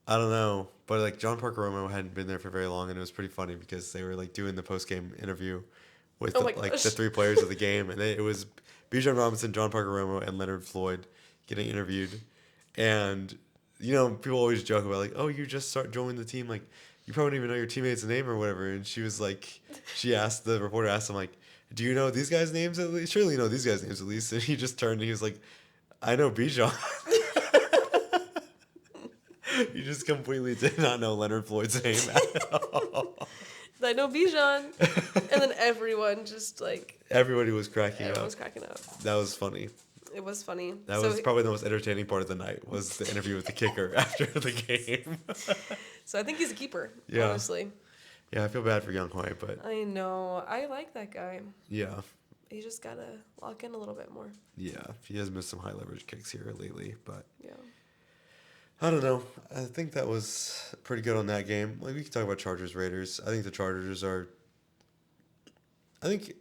I don't know, but like John Parker Romo hadn't been there for very long, and it was pretty funny because they were like doing the post game interview with Oh the, my like gosh. the 3 players of the game, and it was Bijan Robinson, John Parker Romo, and Leonard Floyd getting interviewed, and you know people always joke about like, oh, you just start joining the team, like you probably don't even know your teammate's name or whatever, and she was like, the reporter asked him like, do you know these guys' names at least? Surely you know these guys' names at least, and he just turned and he was like, I know Bijan. You just completely did not know Leonard Floyd's name at all. I know Bijan. And then everyone just like... Everybody was cracking Everyone up. was cracking up. That was funny. It was funny. That was probably the most entertaining part of the night, was the interview with the kicker after the game. So I think he's a keeper, Yeah. honestly. Yeah, I feel bad for Young Hoi, but I know. I like that guy. yeah. He just got to lock in a little bit more. Yeah, he has missed some high leverage kicks here lately, but Yeah. I don't know. I think that was pretty good on that game. Like, we can talk about Chargers Raiders. I think the Chargers are. I think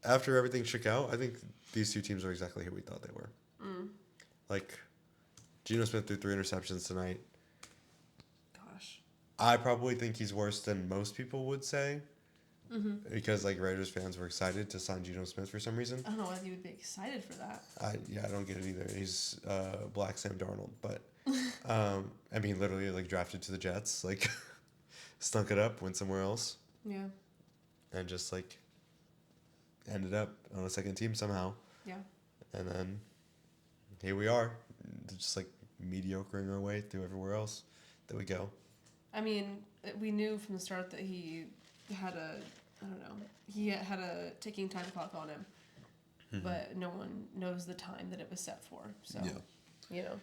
after everything shook out, I think these two teams are exactly who we thought they were. Like, Geno Smith threw 3 interceptions tonight. Gosh. I probably think he's worse than most people would say. Because like Raiders fans were excited to sign Geno Smith for some reason. I don't know why you would be excited for that. I don't get it either. He's Black Sam Darnold, but I mean literally like drafted to the Jets, like stunk it up, went somewhere else, Yeah. and just like ended up on a second team somehow. Yeah. And then here we are, just like mediocring our way through everywhere else that we go. I mean, we knew from the start that he had he had a ticking time clock on him, but no one knows the time that it was set for. So, you know,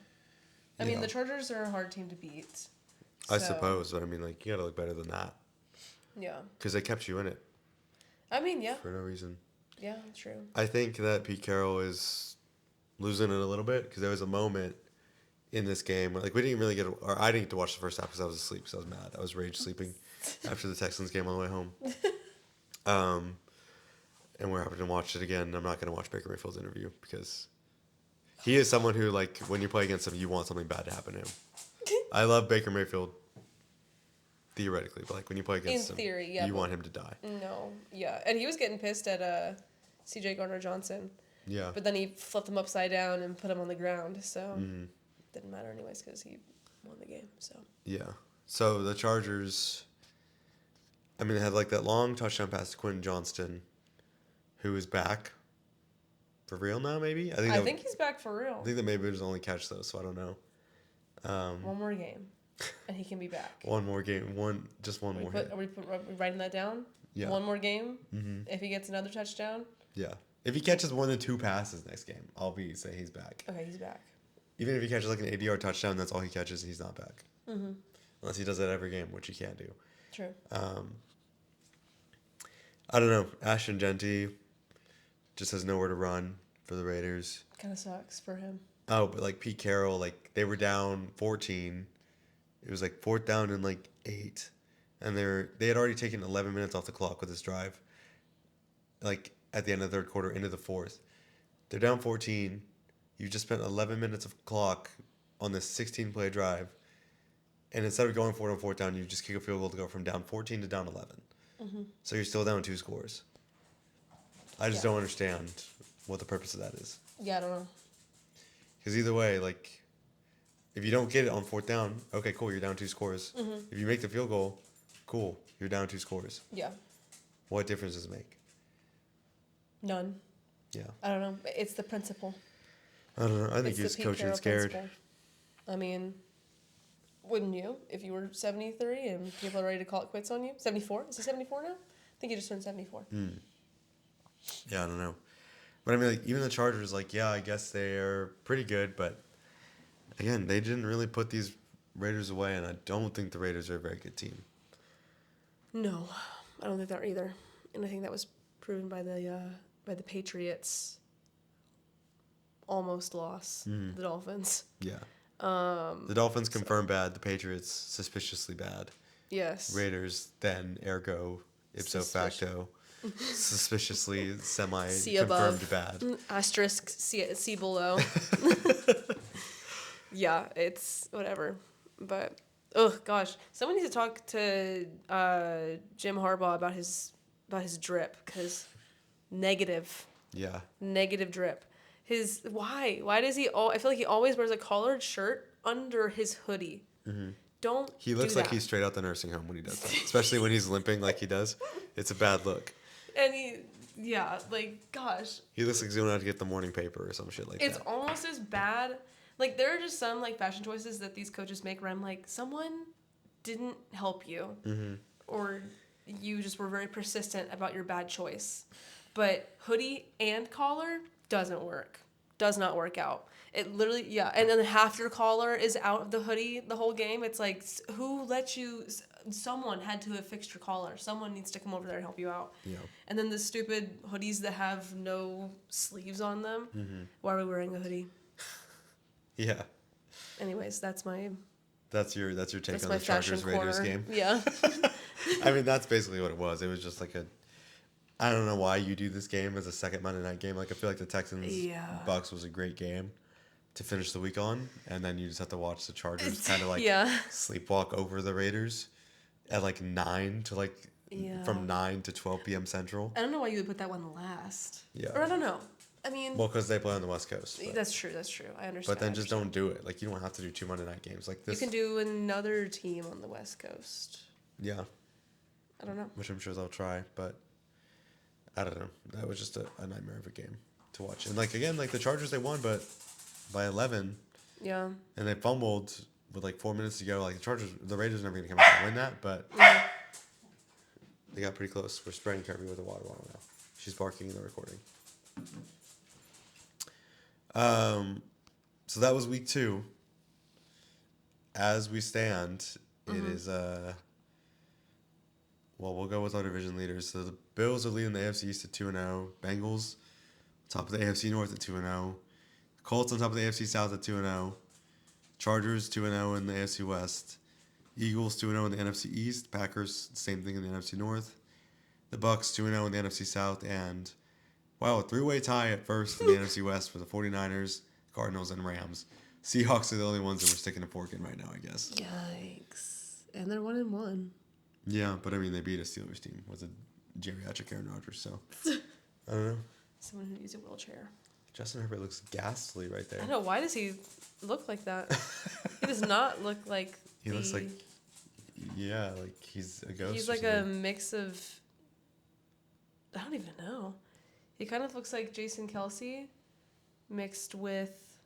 I mean, the Chargers are a hard team to beat. I suppose, but I mean, like, you gotta look better than that. Yeah. Because they kept you in it. I mean, yeah. For no reason. Yeah, true. I think that Pete Carroll is losing it a little bit, because there was a moment in this game where, like, we didn't really get, or I didn't get to watch the first half because I was asleep, because I was mad. I was rage sleeping after the Texans game on the way home. And we're having to watch it again. I'm not going to watch Baker Mayfield's interview, because he is someone who, like, when you play against him, you want something bad to happen to him. I love Baker Mayfield theoretically, but like when you play against him, theory, yeah, you want him to die. No, yeah, and he was getting pissed at C.J. Gardner-Johnson. Yeah. But then he flipped him upside down and put him on the ground, so didn't matter anyways because he won the game. So. Yeah. So the Chargers, I mean, they had like that long touchdown pass to Quentin Johnston, who is back for real now. Maybe I think he's back for real. I think that maybe it was his only catch though, so I don't know. One more game, and he can be back. One more game. Just one more. Are we writing that down? Yeah. One more game. If he gets another touchdown. Yeah. If he catches more than 2 passes next game, I'll say he's back. Okay, he's back. Even if he catches like an 80-yard touchdown, that's all he catches, he's not back. Unless he does that every game, which he can't do. True. I don't know. Ashton Genty just has nowhere to run for the Raiders. Kind of sucks for him. Oh, but like Pete Carroll, like they were down 14. It was like 4th down and like 8, and they had already taken 11 minutes off the clock with this drive. Like at the end of the 3rd quarter into the 4th, they're down 14. You just spent 11 minutes of clock on this 16-play drive, and instead of going for it on 4th down, you just kick a field goal to go from down 14 to down 11. So you're still down 2 scores. I just don't understand what the purpose of that is. Yeah, I don't know. Because either way, like, if you don't get it on 4th down, okay, cool, you're down 2 scores. If you make the field goal, cool, you're down 2 scores. Yeah. What difference does it make? None. Yeah. I don't know. It's the principle. I don't know. I think It's he was the Pete coaching Carroll scared. principle. I mean, wouldn't you? If you were 73 and people are ready to call it quits on you? 74? Is he 74 now? I think he just turned 74. Yeah, I don't know. But I mean, like, even the Chargers, like, yeah, I guess they're pretty good, but again, they didn't really put these Raiders away, and I don't think the Raiders are a very good team. No, I don't think they are either. And I think that was proven by the Patriots' almost loss, the Dolphins. Yeah. The Dolphins confirmed bad. The Patriots suspiciously bad. Yes. Raiders then ergo ipso facto suspiciously C above. confirmed bad. Asterisk C below. Yeah, it's whatever. But oh gosh, someone needs to talk to Jim Harbaugh about his drip, because negative drip. Why does he I feel like he always wears a collared shirt under his hoodie. Don't He looks do like that. he's straight out the nursing home when he does that, especially when he's limping like he does. It's a bad look. And gosh, He looks like he's going out to get the morning paper or some shit like it's that. almost as bad Like, there are just some, like, fashion choices that these coaches make where I'm like, someone didn't help you. Mm-hmm. Or you just were very persistent about your bad choice. But hoodie and collar doesn't work. Does not work out. It literally, yeah. And then half your collar is out of the hoodie the whole game. It's like, who let you? Someone had to have fixed your collar. Someone needs to come over there and help you out. Yeah. And then the stupid hoodies that have no sleeves on them. Mm-hmm. Why are we wearing a hoodie? Yeah. Anyways, that's my That's your take that's on my the Chargers fashion Raiders corner. game. Yeah. I mean, that's basically what it was. It was just like I don't know why you do this game as a second Monday night game. Like, I feel like the Texans Bucks was a great game to finish the week on, and then you just have to watch the Chargers kind of like sleepwalk over the Raiders at like 9 to like from 9 to 12 p.m. Central. I don't know why you would put that one last. Yeah. Or I don't know. I mean, well, because they play on the West Coast. But, that's true. I understand. But then just don't do it. Like, you don't have to do 2 Monday night games like this. You can do another team on the West Coast. Yeah. I don't know. Which I'm sure they'll try, but I don't know. That was just a nightmare of a game to watch. And like, again, like the Chargers, they won, but by 11. Yeah. And they fumbled with like 4 minutes to go. Like the Raiders are never going to come out and win that, but they got pretty close. We're spraying Kirby with a water bottle now. She's barking in the recording. So that was week 2. As we stand, it is well, we'll go with our division leaders. So the Bills are leading the AFC East at 2-0. Bengals top of the AFC North at 2-0. Colts on top of the AFC South at 2-0. Chargers 2-0 in the AFC West. Eagles 2-0 in the NFC East. Packers same thing in the NFC North. The Bucks 2-0 in the NFC South, and wow, a 3-way tie at first in the NFC West for the 49ers, Cardinals, and Rams. Seahawks are the only ones that we're sticking a fork in right now, I guess. Yikes! And they're 1-1. Yeah, but I mean, they beat a Steelers team with a geriatric Aaron Rodgers, so I don't know. Someone who uses a wheelchair. Justin Herbert looks ghastly right there. I know. Why does he look like that? He does not look like. He looks like, yeah, like he's a ghost. He's like a mix of. I don't even know. He kind of looks like Jason Kelsey, mixed with.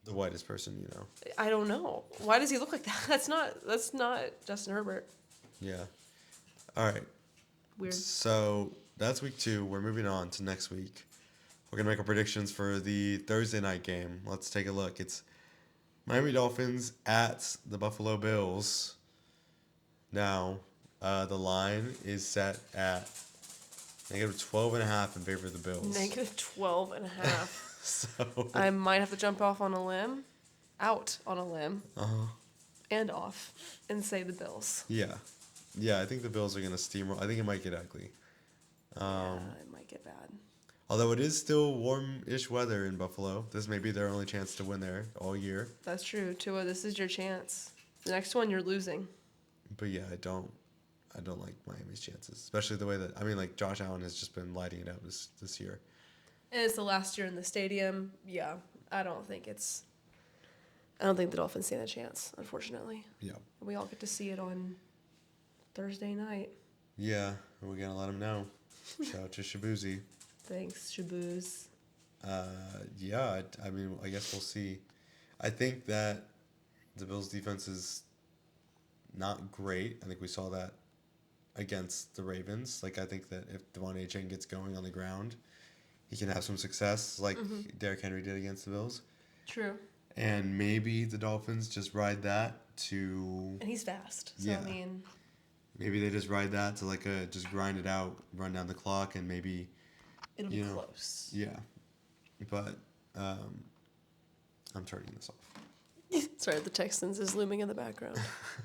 The whitest person, you know. I don't know. Why does he look like that? That's not Justin Herbert. Yeah. All right. Weird. So that's week 2. We're moving on to next week. We're going to make our predictions for the Thursday night game. Let's take a look. It's Miami Dolphins at the Buffalo Bills. Now, the line is set at -12.5 in favor of the Bills. -12.5. So I might have to jump out on a limb, and off, and say the Bills. Yeah. Yeah, I think the Bills are going to steamroll. I think it might get ugly. Yeah, it might get bad. Although it is still warm-ish weather in Buffalo. This may be their only chance to win there all year. That's true. Tua, this is your chance. The next one, you're losing. But yeah, I don't like Miami's chances. Especially the way that, I mean, like, Josh Allen has just been lighting it up this year. And it's the last year in the stadium. Yeah, I don't think the Dolphins stand a chance, unfortunately. Yeah. We all get to see it on Thursday night. Yeah, we got to let them know. Shout out to Shabuzi. Thanks, Shabooz. Yeah, I mean, I guess we'll see. I think that the Bills' defense is not great. I think we saw that against the Ravens. Like, I think that if Devon Achane gets going on the ground, he can have some success like Derrick Henry did against the Bills. True. And maybe the Dolphins just ride that to... And he's fast. So, yeah. I mean... Maybe they just ride that to, like, just grind it out, run down the clock, and maybe... It'll be close. Yeah. But I'm turning this off. Sorry, the Texans is looming in the background.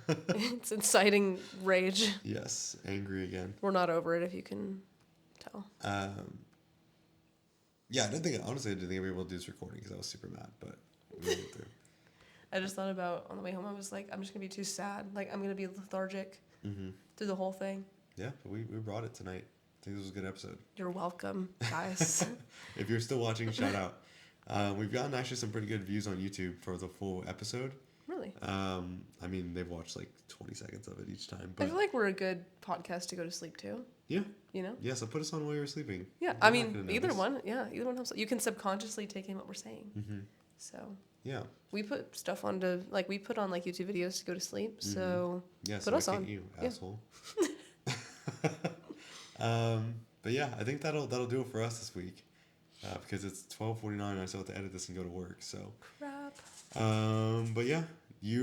It's inciting rage. Yes, angry again. We're not over it, if you can tell. Yeah, honestly, I didn't think I'd be able to do this recording because I was super mad, but we went through. I just thought about, on the way home, I was like, I'm just going to be too sad. Like, I'm going to be lethargic through the whole thing. Yeah, but we brought it tonight. I think this was a good episode. You're welcome, guys. If you're still watching, shout out. We've gotten actually some pretty good views on YouTube for the full episode. Really? I mean, they've watched like 20 seconds of it each time. But I feel like we're a good podcast to go to sleep to. Yeah. You know? Yeah, so put us on while you're sleeping. Yeah, I mean, either one helps. You can subconsciously take in what we're saying. So Yeah. we put stuff on to we put on YouTube videos to go to sleep. So Yeah. put So us on. You Yeah. asshole. But yeah, I think that'll do it for us this week. Because it's 12:49 and I still have to edit this and go to work. So. Crap. But yeah,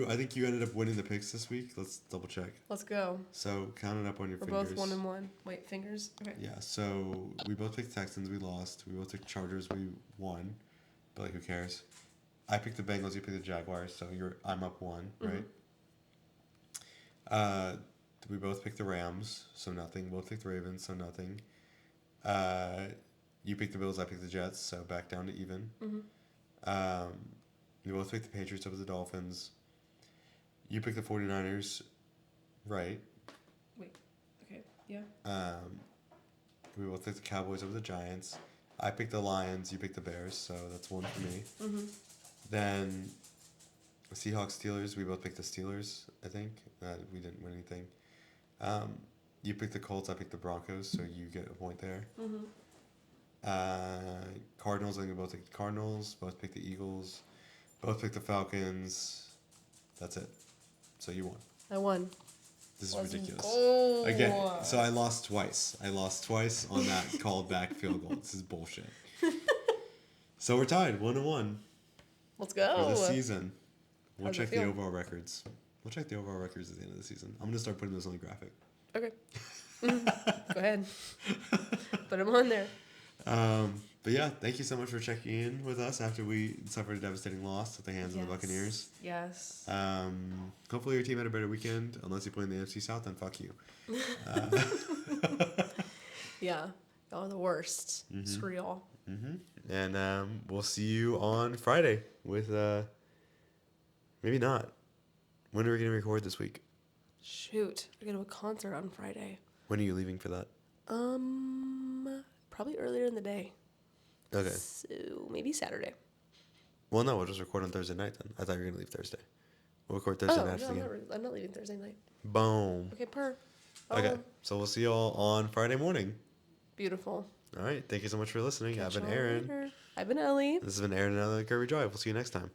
I think you ended up winning the picks this week. Let's double check. Let's go. So count it up on your We're fingers. both 1-1. Wait, fingers? Okay. Yeah, so we both picked Texans, we lost. We both picked Chargers, we won. But who cares? I picked the Bengals, you picked the Jaguars, so I'm up 1, right? We both picked the Rams, so nothing. Both picked the Ravens, so nothing. You picked the Bills, I picked the Jets, so back down to even. We both picked the Patriots over the Dolphins. You picked the 49ers, right? Wait. Okay. Yeah. We both picked the Cowboys over the Giants. I picked the Lions, you picked the Bears, so that's 1 for me. Then Seahawks, Steelers, we both picked the Steelers, I think. We didn't win anything. You picked the Colts, I picked the Broncos, so you get a point there. Cardinals, I think we both picked the Cardinals, both picked the Eagles, both picked the Falcons. That's it. So you won. I won. This is ridiculous. Go. Again, so I lost twice. I lost twice on that called back field goal. This is bullshit. So we're tied 1-1 Let's go. for this season. We'll How's it check the feel? overall records. We'll check the overall records at the end of the season. I'm gonna start putting those on the graphic. Okay. Go ahead. Put them on there. But yeah, thank you so much for checking in with us after we suffered a devastating loss at the hands of the Buccaneers. Yes. Hopefully your team had a better weekend. Unless you play in the NFC South, then fuck you. Yeah. Y'all are the worst. Screw y'all. And we'll see you on Friday with maybe not. When are we gonna record this week? Shoot. I go to a concert on Friday. When are you leaving for that? Probably earlier in the day. Okay. So maybe Saturday. Well, no, we'll just record on Thursday night then. I thought you were gonna leave Thursday. We'll record Thursday night after the game. I'm not leaving Thursday night. Boom. Okay, Okay, so we'll see y'all on Friday morning. Beautiful. All right, thank you so much for listening. Catch I've been y'all Aaron. later. I've been Ellie. This has been Aaron and Elle Kirby Drive. We'll see you next time.